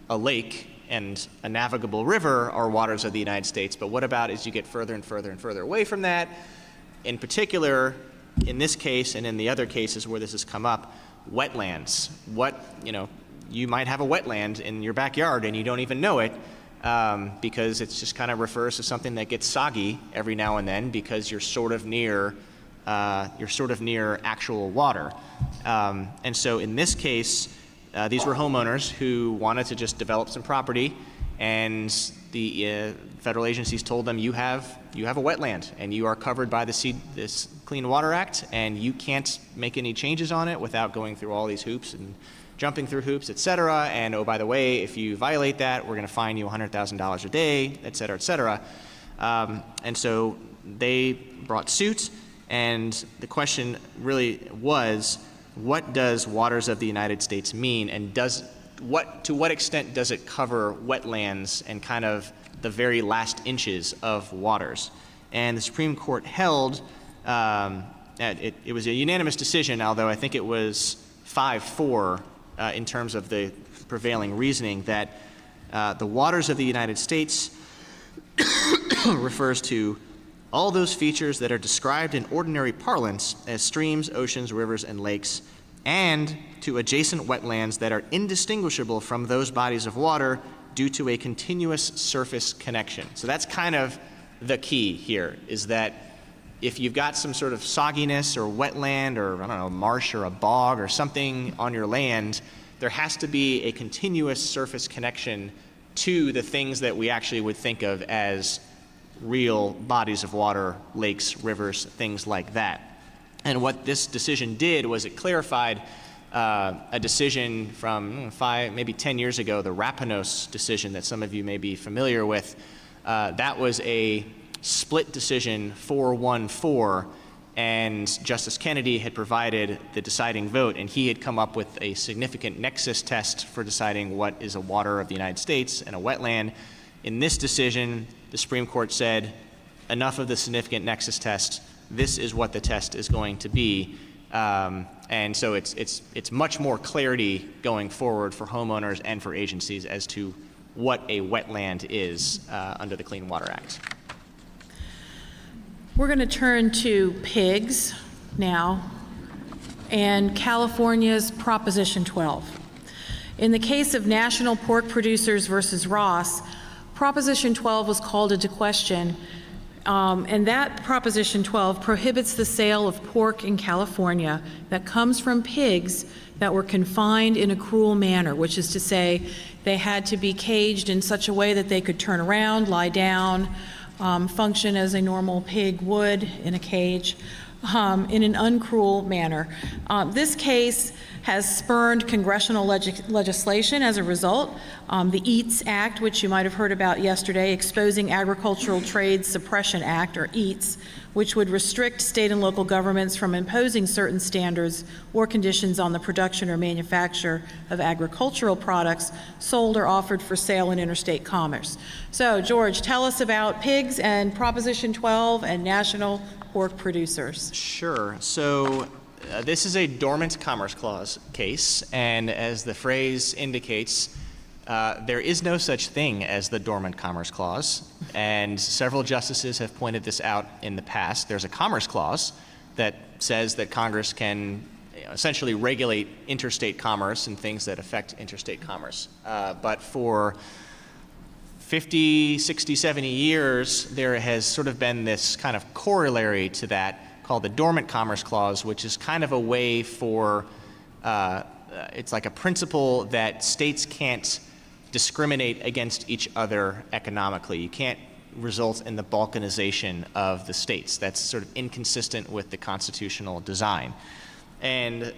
a lake and a navigable river are waters of the United States, but what about as you get further and further and further away from that? In particular, in this case and in the other cases where this has come up, wetlands. You might have a wetland in your backyard and you don't even know it because it just kind of refers to something that gets soggy every now and then because you're sort of near actual water. And so in this case, these were homeowners who wanted to just develop some property, and the federal agencies told them, you have a wetland, and you are covered by this Clean Water Act, and you can't make any changes on it without going through all these hoops and jumping through hoops, et cetera. And oh, by the way, if you violate that, we're going to fine you $100,000 a day, et cetera, et cetera. And so they brought suit, and the question really was, what does waters of the United States mean, and to what extent does it cover wetlands and kind of the very last inches of waters? And the Supreme Court held, it was a unanimous decision, although I think it was 5-4 in terms of the prevailing reasoning, that the waters of the United States refers to all those features that are described in ordinary parlance as streams, oceans, rivers, and lakes, and to adjacent wetlands that are indistinguishable from those bodies of water due to a continuous surface connection. So that's kind of the key here, is that if you've got some sort of sogginess or wetland or, I don't know, marsh or a bog or something on your land, there has to be a continuous surface connection to the things that we actually would think of as real bodies of water, lakes, rivers, things like that. And what this decision did was it clarified a decision from 5, maybe 10 years ago, the Rapinos decision that some of you may be familiar with. That was a split decision, 4-1-4, and Justice Kennedy had provided the deciding vote, and he had come up with a significant nexus test for deciding what is a water of the United States and a wetland. In this decision, the Supreme Court said, enough of the significant nexus test. This is what the test is going to be. And so it's much more clarity going forward for homeowners and for agencies as to what a wetland is under the Clean Water Act. We're going to turn to pigs now and California's Proposition 12. In the case of National Pork Producers versus Ross, Proposition 12 was called into question, and that Proposition 12 prohibits the sale of pork in California that comes from pigs that were confined in a cruel manner, which is to say they had to be caged in such a way that they could turn around, lie down, function as a normal pig would in a cage, in an uncruel manner. This case has spurned congressional legislation as a result. The EATS Act, which you might have heard about yesterday, Exposing Agricultural Trade Suppression Act, or EATS, which would restrict state and local governments from imposing certain standards or conditions on the production or manufacture of agricultural products sold or offered for sale in interstate commerce. So, George, tell us about pigs and Proposition 12 and National Pork Producers. Sure. So this is a dormant Commerce Clause case, and as the phrase indicates, there is no such thing as the Dormant Commerce Clause, and several justices have pointed this out in the past. There's a Commerce Clause that says that Congress can essentially regulate interstate commerce and things that affect interstate commerce. But for 50, 60, 70 years, there has sort of been this kind of corollary to that called the Dormant Commerce Clause, which is kind of a way for, it's like a principle that states can't discriminate against each other economically. You can't result in the balkanization of the states. That's sort of inconsistent with the constitutional design. And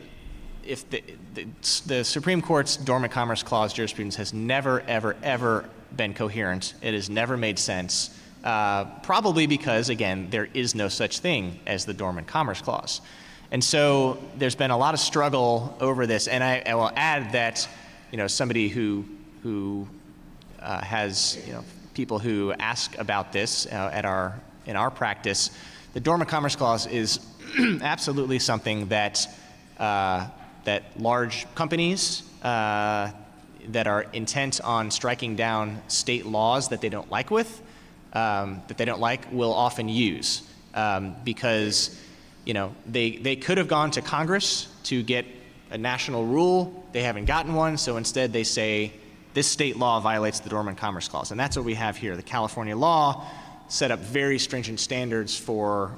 if the Supreme Court's Dormant Commerce Clause jurisprudence has never, ever, ever been coherent. It has never made sense, probably because, again, there is no such thing as the Dormant Commerce Clause. And so there's been a lot of struggle over this, and I will add that, somebody who has, people who ask about this in our practice, the Dormant Commerce Clause is absolutely something that that large companies that are intent on striking down state laws that they don't like will often use because they could have gone to Congress to get a national rule. They haven't gotten one, so instead they say this state law violates the Dormant Commerce Clause, and that's what we have here. The California law set up very stringent standards for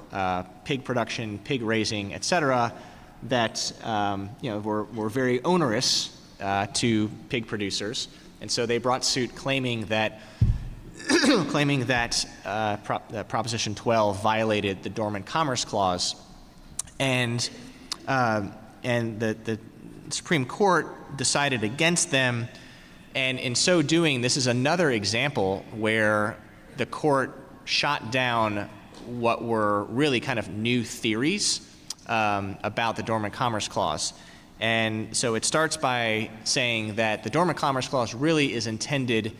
pig production, pig raising, et cetera, that were very onerous to pig producers, and so they brought suit claiming that Proposition 12 violated the Dormant Commerce Clause, and the Supreme Court decided against them, and in so doing, this is another example where the court shot down what were really kind of new theories about the Dormant Commerce Clause. And so it starts by saying that the Dormant Commerce Clause really is intended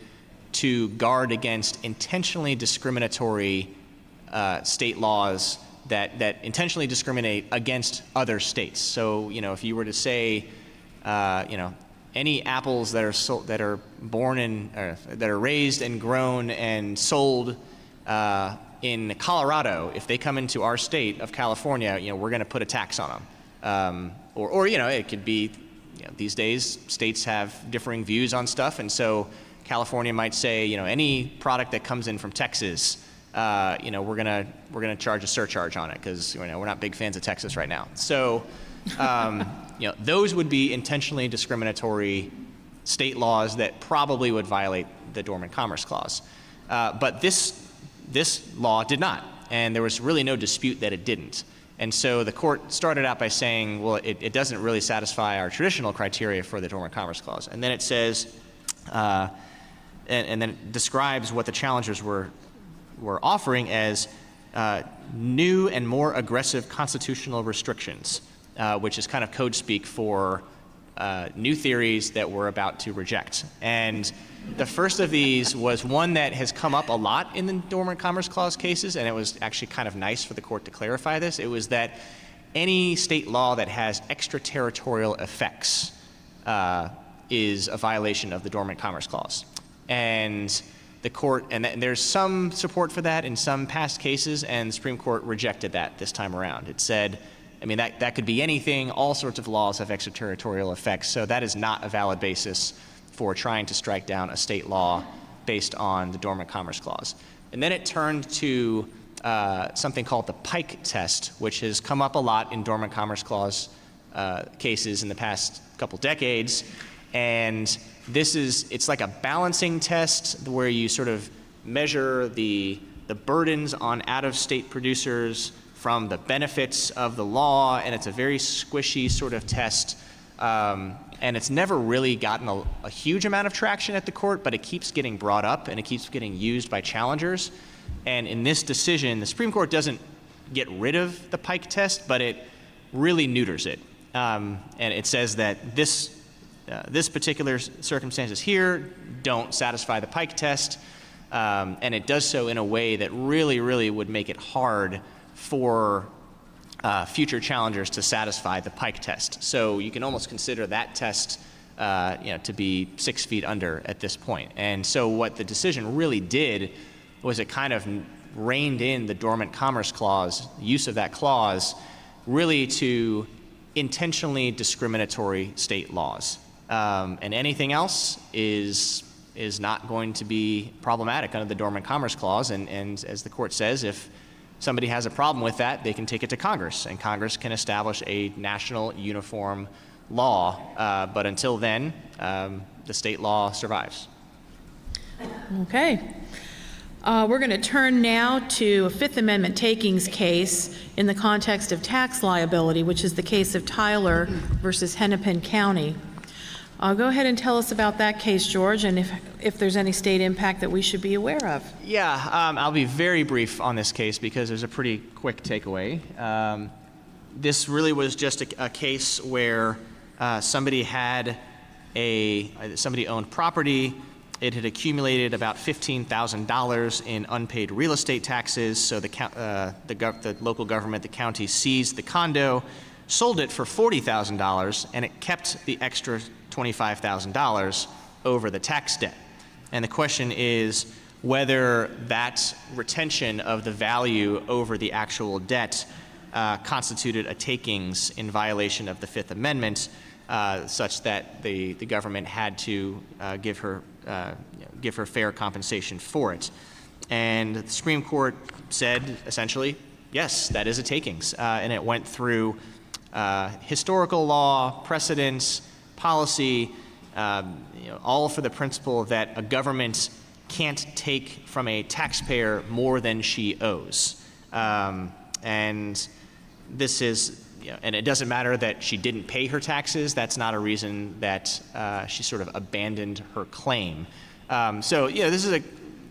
to guard against intentionally discriminatory state laws that intentionally discriminate against other states. So, if you were to say, any apples that are born in, that are raised and grown and sold in Colorado, if they come into our state of California, we're going to put a tax on them. Or it could be, these days states have differing views on stuff, and so California might say, any product that comes in from Texas, we're gonna charge a surcharge on it because we're not big fans of Texas right now. So, those would be intentionally discriminatory state laws that probably would violate the Dormant Commerce Clause. But this law did not, and there was really no dispute that it didn't. And so the court started out by saying, well, it doesn't really satisfy our traditional criteria for the Dormant Commerce Clause. And then it says, and then it describes what the challengers were offering as new and more aggressive constitutional restrictions, which is kind of code speak for new theories that we're about to reject. And the first of these was one that has come up a lot in the Dormant Commerce Clause cases, and it was actually kind of nice for the court to clarify this. It was that any state law that has extraterritorial effects is a violation of the Dormant Commerce Clause. And the court, and there's some support for that in some past cases, and the Supreme Court rejected that this time around. It said, that could be anything. All sorts of laws have extraterritorial effects, so that is not a valid basis for trying to strike down a state law based on the Dormant Commerce Clause. And then it turned to something called the Pike test, which has come up a lot in Dormant Commerce Clause cases in the past couple decades. And it's like a balancing test where you sort of measure the burdens on out-of-state producers from the benefits of the law, and it's a very squishy sort of test. And it's never really gotten a huge amount of traction at the court, but it keeps getting brought up and it keeps getting used by challengers. And in this decision, the Supreme Court doesn't get rid of the Pike test, but it really neuters it. And it says that this particular circumstances here don't satisfy the Pike test, and it does so in a way that really, really would make it hard for future challengers to satisfy the Pike test. So you can almost consider that test to be 6 feet under at this point. And so what the decision really did was it kind of reined in the Dormant Commerce Clause, use of that clause, really to intentionally discriminatory state laws. And anything else is not going to be problematic under the Dormant Commerce Clause. And as the court says, if somebody has a problem with that, they can take it to Congress, and Congress can establish a national uniform law. But until then, the state law survives. Okay. We're going to turn now to a Fifth Amendment takings case in the context of tax liability, which is the case of Tyler versus Hennepin County. Go ahead and tell us about that case, George, and if there's any state impact that we should be aware of. Yeah, I'll be very brief on this case because there's a pretty quick takeaway. This really was just a case where somebody owned property. It had accumulated about $15,000 in unpaid real estate taxes, so the local government, the county, seized the condo, sold it for $40,000, and it kept the extra $25,000 over the tax debt. And the question is whether that retention of the value over the actual debt constituted a takings in violation of the Fifth Amendment, such that the government had to give her fair compensation for it. And the Supreme Court said essentially, yes, that is a takings. And it went through historical law, precedents, policy, all for the principle that a government can't take from a taxpayer more than she owes. And this is, and it doesn't matter that she didn't pay her taxes. That's not a reason that she sort of abandoned her claim. So this is a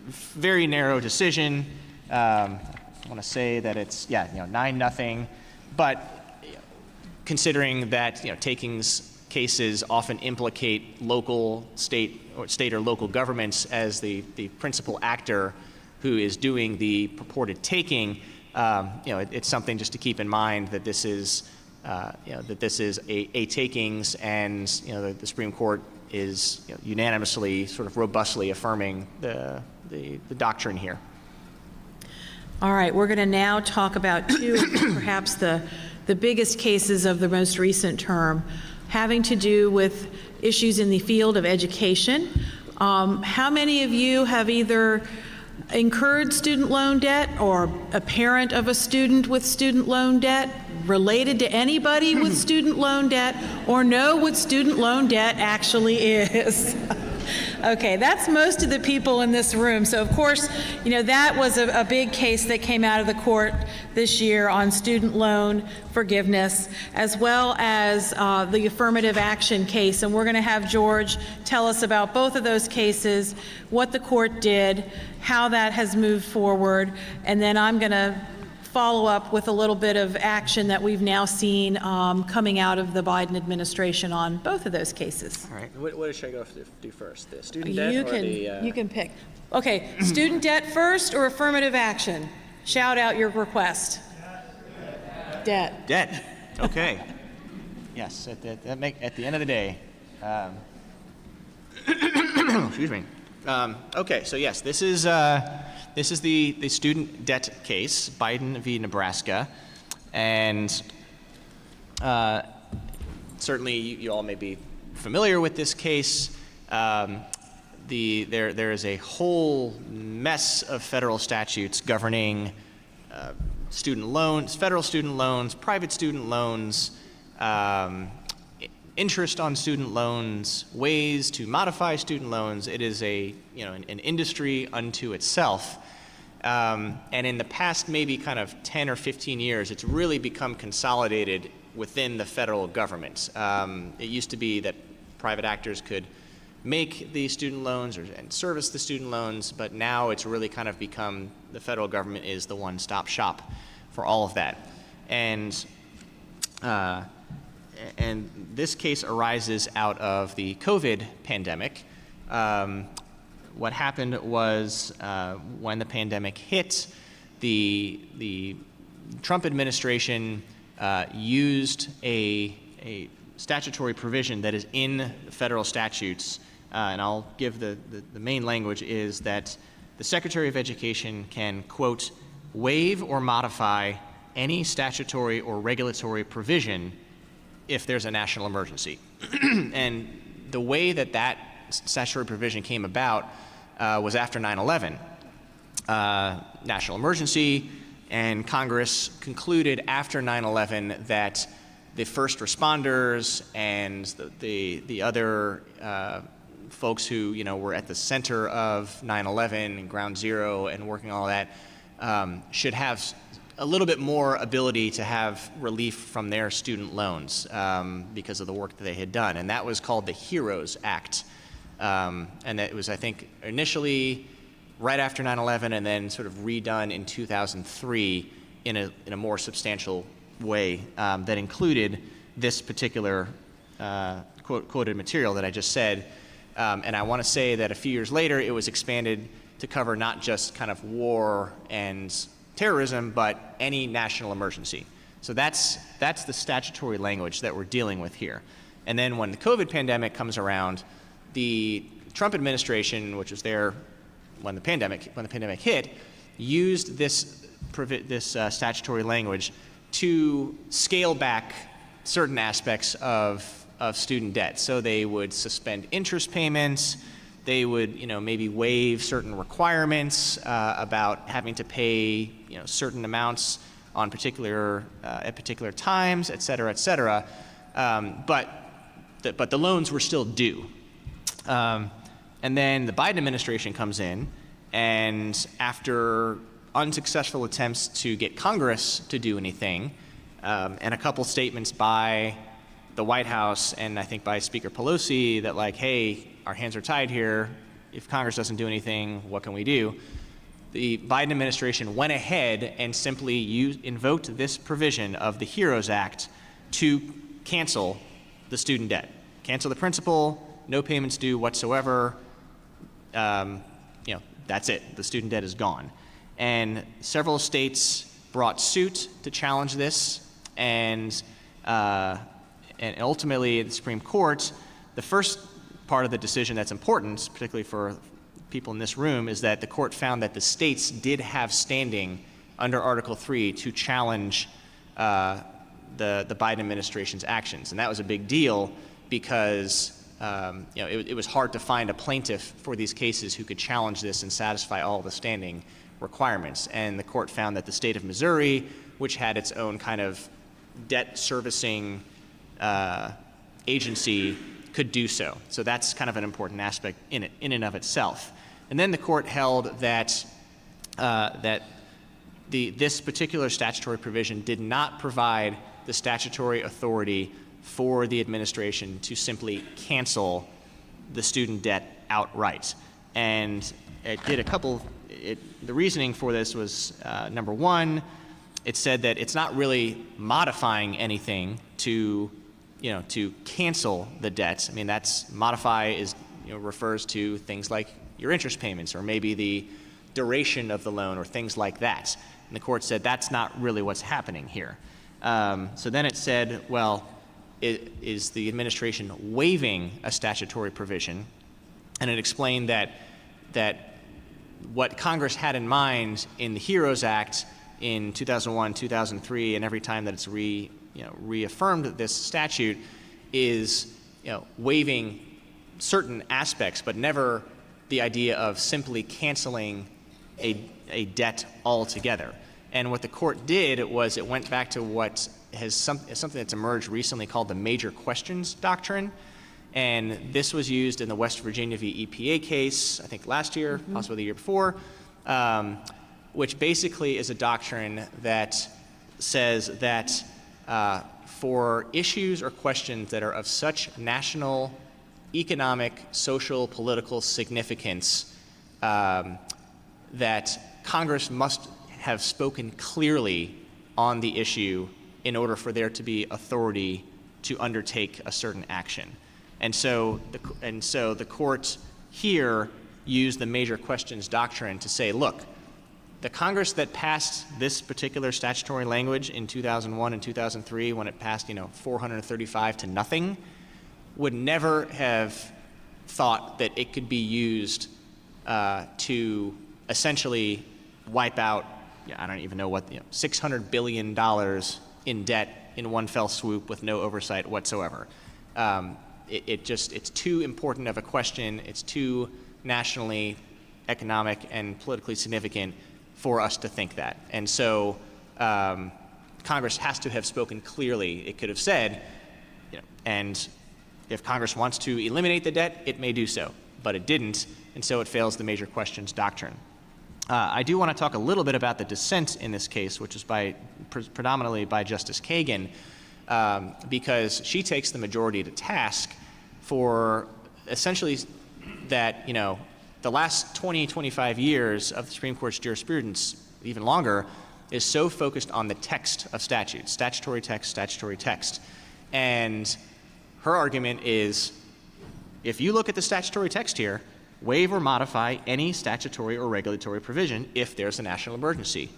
very narrow decision. I want to say that it's 9-0, but considering that takings cases often implicate state or local governments as the principal actor who is doing the purported taking, it's something just to keep in mind that this is a takings, and the Supreme Court is unanimously, sort of robustly affirming the doctrine here. All right, we're going to now talk about two, perhaps the biggest cases of the most recent term, having to do with issues in the field of education. How many of you have either incurred student loan debt, or a parent of a student with student loan debt, related to anybody with student loan debt, or know what student loan debt actually is. Okay, that's most of the people in this room. So of course, that was a big case that came out of the court this year on student loan forgiveness, as well as the affirmative action case. And we're going to have George tell us about both of those cases, what the court did, how that has moved forward, and then I'm going to follow up with a little bit of action that we've now seen coming out of the Biden administration on both of those cases. All right. What should I go do first? The student debt or the... You can pick. Okay, student debt first or affirmative action? Shout out your request. Debt. Debt. Okay. Yes, at the end of the day. Excuse me. Okay, so yes, this is the student debt case, Biden v. Nebraska, and certainly you all may be familiar with this case. There is a whole mess of federal statutes governing student loans, federal student loans, private student loans, interest on student loans, ways to modify student loans. It is an industry unto itself. And in the past maybe kind of 10 or 15 years, it's really become consolidated within the federal government. It used to be that private actors could make the student loans and service the student loans, but now it's really kind of become the federal government is the one-stop shop for all of that. And this case arises out of the COVID pandemic. What happened was when the pandemic hit, the Trump administration used a statutory provision that is in federal statutes, and I'll give the main language is that the Secretary of Education can, quote, waive or modify any statutory or regulatory provision if there's a national emergency. And the way that statutory provision came about was after 9/11. National emergency, and Congress concluded after 9/11 that the first responders and the other folks who were at the center of 9/11 and Ground Zero and working all that should have a little bit more ability to have relief from their student loans because of the work that they had done. And that was called the HEROES Act. And that was, I think, initially right after 9/11 and then sort of redone in 2003 in a more substantial way that included this particular quoted material that I just said. And I want to say that a few years later it was expanded to cover not just kind of war and terrorism, but any national emergency. So that's the statutory language that we're dealing with here. And then when the COVID pandemic comes around, the Trump administration, which was there when the pandemic hit, used this statutory language to scale back certain aspects of student debt. So they would suspend interest payments. They would, maybe waive certain requirements about having to pay, certain amounts on at particular times, et cetera, et cetera. But the loans were still due. And then the Biden administration comes in, and after unsuccessful attempts to get Congress to do anything, and a couple statements by the White House and I think by Speaker Pelosi that like, hey, our hands are tied here. If Congress doesn't do anything, what can we do? The Biden administration went ahead and simply invoked this provision of the HEROES Act to cancel the student debt. Cancel the principal, no payments due whatsoever. That's it. The student debt is gone. And several states brought suit to challenge this, and ultimately the Supreme Court, the first part of the decision that's important, particularly for people in this room, is that the court found that the states did have standing under Article 3 to challenge the Biden administration's actions. And that was a big deal because it was hard to find a plaintiff for these cases who could challenge this and satisfy all the standing requirements. And the court found that the state of Missouri, which had its own kind of debt servicing agency, could do so. So that's kind of an important aspect in and of itself. And then the court held that this particular statutory provision did not provide the statutory authority for the administration to simply cancel the student debt outright. And it did the reasoning for this was, number one, it said that it's not really modifying anything to cancel the debt. I mean, modify refers to things like your interest payments or maybe the duration of the loan or things like that. And the court said that's not really what's happening here. So then it said, well, is the administration waiving a statutory provision? And it explained that what Congress had in mind in the HEROES Act in 2001, 2003, and every time that it's reaffirmed this statute is waiving certain aspects, but never the idea of simply canceling a debt altogether. And what the court did was it went back to what has something that's emerged recently called the major questions doctrine. And this was used in the West Virginia v. EPA case, I think last year, possibly the year before, which basically is a doctrine that says that for issues or questions that are of such national, economic, social, political significance that Congress must have spoken clearly on the issue in order for there to be authority to undertake a certain action. And so the court here used the major questions doctrine to say, look, the Congress that passed this particular statutory language in 2001 and 2003, when it passed 435 to nothing, would never have thought that it could be used to essentially wipe out, I don't even know what, $600 billion in debt in one fell swoop with no oversight whatsoever. It's too important of a question. It's too nationally, economic, and politically significant for us to think that. And so Congress has to have spoken clearly. It could have said, and if Congress wants to eliminate the debt, it may do so, but it didn't, and so it fails the major questions doctrine. I do want to talk a little bit about the dissent in this case, which is predominantly by Justice Kagan, because she takes the majority to task for essentially that, the last 20, 25 years of the Supreme Court's jurisprudence, even longer, is so focused on the text of statutes, statutory text. And her argument is, if you look at the statutory text here, waive or modify any statutory or regulatory provision if there's a national emergency.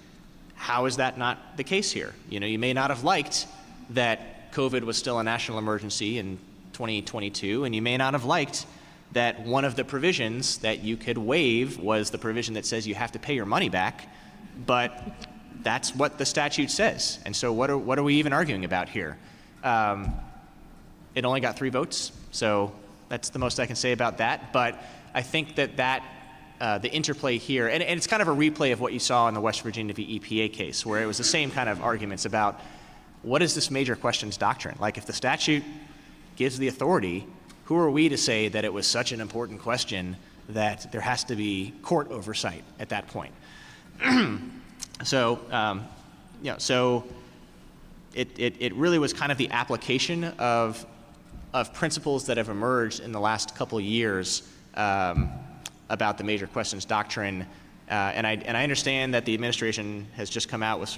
How is that not the case here? You may not have liked that COVID was still a national emergency in 2022, and you may not have liked that one of the provisions that you could waive was the provision that says you have to pay your money back, but that's what the statute says. And so what are we even arguing about here? It only got 3 votes, so that's the most I can say about that. But I think that the interplay here, and it's kind of a replay of what you saw in the West Virginia v. EPA case, where it was the same kind of arguments about what is this major questions doctrine? Like, if the statute gives the authority, who are we to say that it was such an important question that there has to be court oversight at that point? So it really was kind of the application of principles that have emerged in the last couple of years about the major questions doctrine. And I understand that the administration has just come out with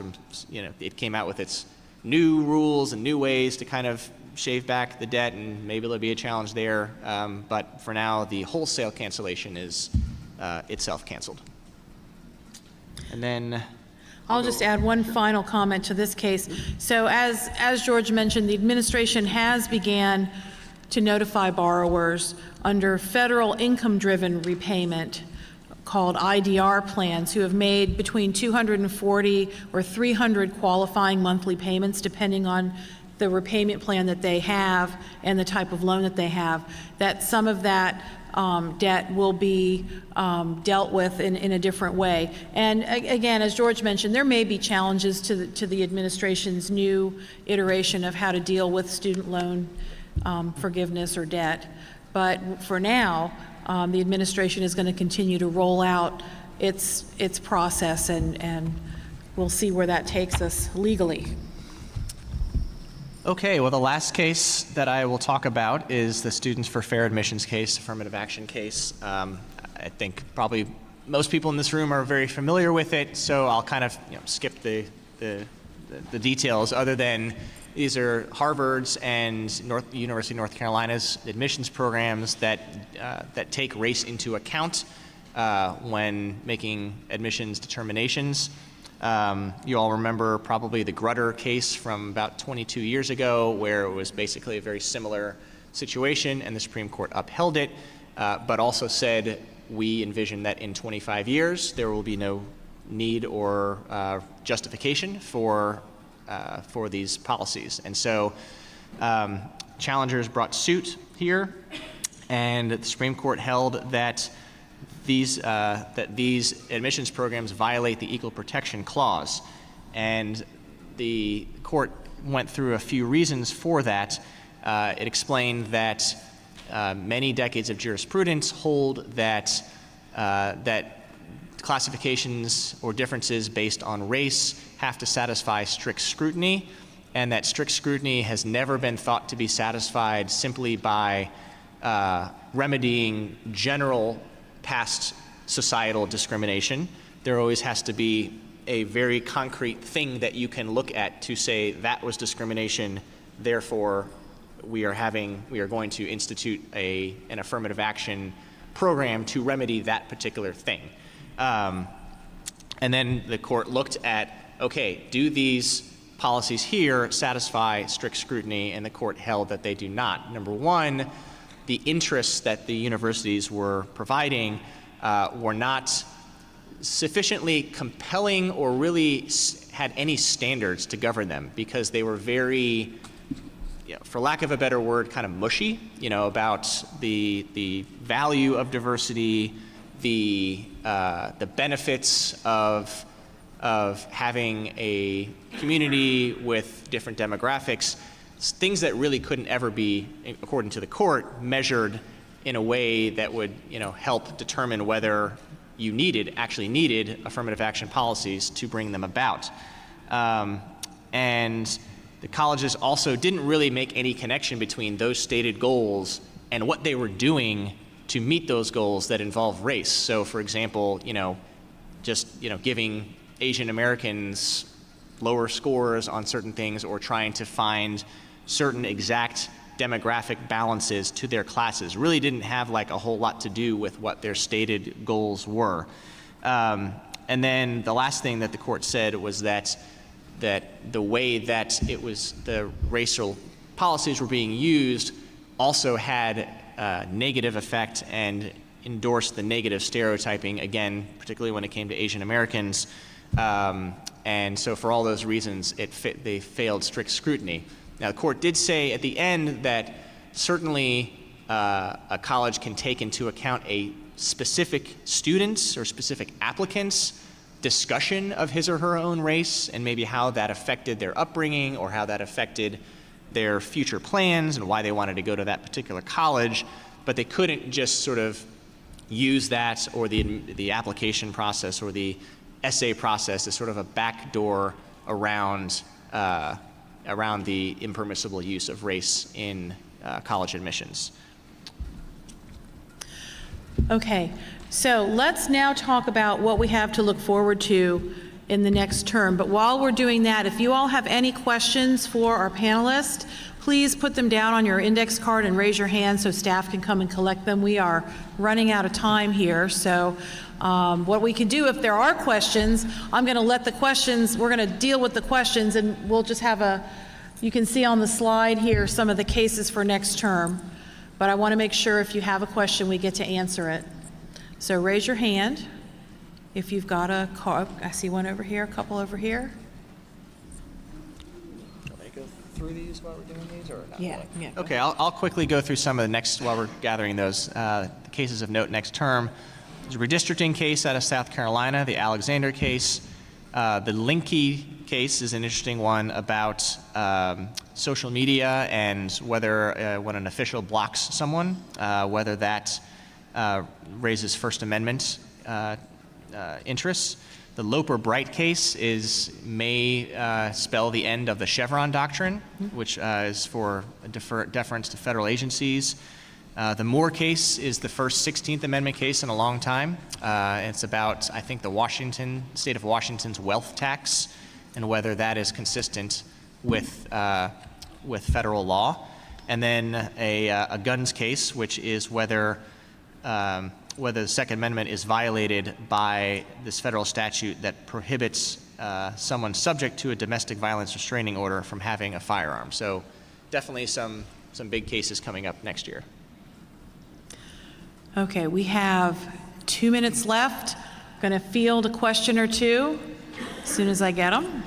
it came out with its new rules and new ways to kind of shave back the debt, and maybe there'll be a challenge there. But for now, the wholesale cancellation is itself canceled. And then I'll just add one final comment to this case. So as George mentioned, the administration has began to notify borrowers under federal income-driven repayment called IDR plans who have made between 240 or 300 qualifying monthly payments depending on the repayment plan that they have and the type of loan that they have, that some of that debt will be dealt with in a different way. And again, as George mentioned, there may be challenges to the administration's new iteration of how to deal with student loan forgiveness or debt. But for now, the administration is going to continue to roll out its process, and we'll see where that takes us legally. Okay, well, the last case that I will talk about is the Students for Fair Admissions case, affirmative action case. I think probably most people in this room are very familiar with it, so I'll kind of skip the details, other than these are Harvard's and University of North Carolina's admissions programs that take race into account when making admissions determinations. You all remember probably the Grutter case from about 22 years ago, where it was basically a very similar situation, and the Supreme Court upheld it, but also said, we envision that in 25 years there will be no need or justification for these policies. And so challengers brought suit here, and the Supreme Court held that these admissions programs violate the Equal Protection Clause. And the court went through a few reasons for that. It explained that many decades of jurisprudence hold that classifications or differences based on race have to satisfy strict scrutiny, and that strict scrutiny has never been thought to be satisfied simply by remedying general past societal discrimination. There always has to be a very concrete thing that you can look at to say that was discrimination, therefore we are going to institute an affirmative action program to remedy that particular thing. And then the court looked at, okay, do these policies here satisfy strict scrutiny? And the court held that they do not. Number one, the interests that the universities were providing were not sufficiently compelling or really had any standards to govern them, because they were very, for lack of a better word, kind of mushy, about the value of diversity, the benefits of having a community with different demographics, things that really couldn't ever be, according to the court, measured in a way that would help determine whether you actually needed affirmative action policies to bring them about. And the colleges also didn't really make any connection between those stated goals and what they were doing to meet those goals that involve race. So for example, giving Asian Americans lower scores on certain things, or trying to find certain exact demographic balances to their classes really didn't have like a whole lot to do with what their stated goals were. And then the last thing that the court said was that the way that the racial policies were being used also had a negative effect and endorsed the negative stereotyping, again, particularly when it came to Asian Americans. And so for all those reasons, they failed strict scrutiny. Now, the court did say at the end that certainly a college can take into account a specific student's or specific applicant's discussion of his or her own race, and maybe how that affected their upbringing or how that affected their future plans and why they wanted to go to that particular college, but they couldn't just sort of use that or the application process or the essay process as sort of a backdoor around the impermissible use of race in college admissions. Okay, so let's now talk about what we have to look forward to in the next term. But while we're doing that, if you all have any questions for our panelists, please put them down on your index card and raise your hand so staff can come and collect them. We are running out of time here, so what we can do, if there are questions, I'm going to let the questions, we're going to deal with the questions, and we'll just have you can see on the slide here some of the cases for next term. But I want to make sure if you have a question, we get to answer it. So raise your hand if you've got a card. I see one over here, a couple over here. through these while we're doing these, or not? Yeah. Okay, I'll quickly go through some of the next, while we're gathering those, the cases of note next term. There's a redistricting case out of South Carolina, the Alexander case. The Linky case is an interesting one about social media and whether when an official blocks someone, whether that raises First Amendment interests. The Loper-Bright case may spell the end of the Chevron doctrine, which is for deference to federal agencies. The Moore case is the first 16th Amendment case in a long time. It's about, I think, the state of Washington's wealth tax and whether that is consistent with federal law. And then a guns case, which is whether the Second Amendment is violated by this federal statute that prohibits someone subject to a domestic violence restraining order from having a firearm. So definitely some big cases coming up next year. Okay, we have 2 minutes left. Going to field a question or two as soon as I get them.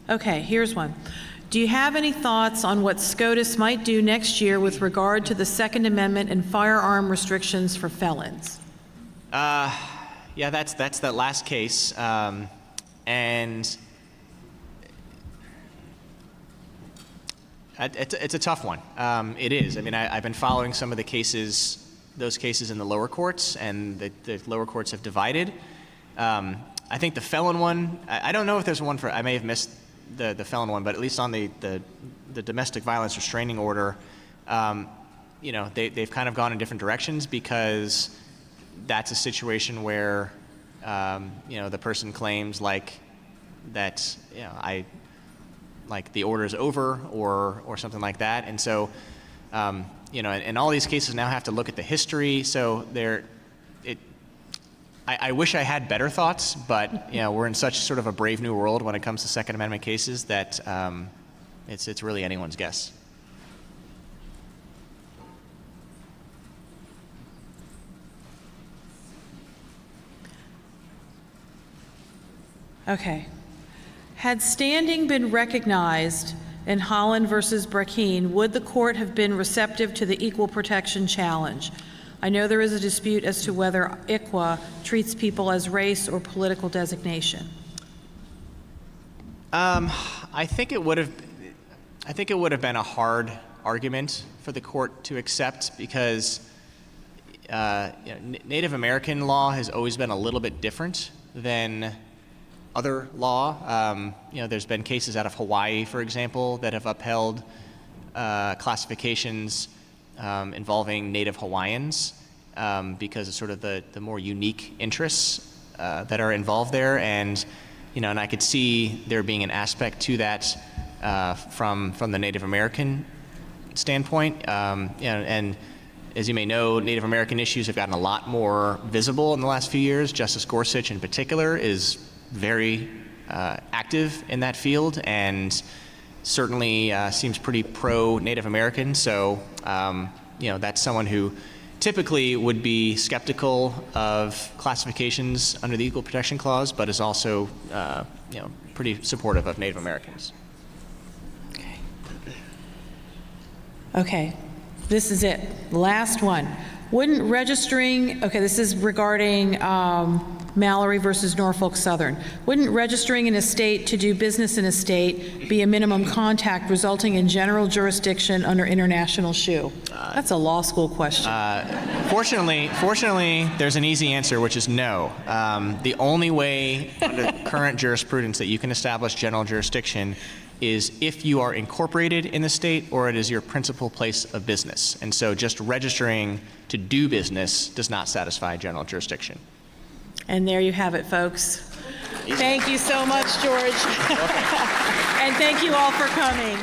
Okay, here's one. Do you have any thoughts on what SCOTUS might do next year with regard to the Second Amendment and firearm restrictions for felons? Yeah, that's that last case. And it's a tough one. It is. I mean, I've been following some of the cases, those cases in the lower courts, and the lower courts have divided. I think the felon one, I don't know if there's one for, I may have missed the felon one, but at least on the domestic violence restraining order, you know, they've kind of gone in different directions because that's a situation where, you know, the person claims like that, you know, like the order is over or something like that. And so, you know, and all these cases now have to look at the history. So I wish I had better thoughts, but, you know, we're in such sort of a brave new world when it comes to Second Amendment cases that it's really anyone's guess. Okay. Had standing been recognized in Holland versus Brackeen, would the court have been receptive to the equal protection challenge? I know there is a dispute as to whether ICWA treats people as race or political designation. I think it would have been a hard argument for the court to accept because you know, Native American law has always been a little bit different than other law. You know, there's been cases out of Hawaii, for example, that have upheld classifications involving Native Hawaiians because of sort of the more unique interests that are involved there. And, you know, and I could see there being an aspect to that from the Native American standpoint. You know, and as you may know, Native American issues have gotten a lot more visible in the last few years. Justice Gorsuch in particular is very active in that field and certainly seems pretty pro-Native American. So, you know, that's someone who typically would be skeptical of classifications under the Equal Protection Clause, but is also, you know, pretty supportive of Native Americans. Okay, this is it. Last one. Wouldn't registering, okay, this is regarding Mallory versus Norfolk Southern. Wouldn't registering in a state to do business in a state be a minimum contact resulting in general jurisdiction under international shoe? That's a law school question. Fortunately, there's an easy answer, which is no. The only way under current jurisprudence that you can establish general jurisdiction is if you are incorporated in the state or it is your principal place of business. And so just registering to do business does not satisfy general jurisdiction. And there you have it, folks. Thank you so much, George. And thank you all for coming.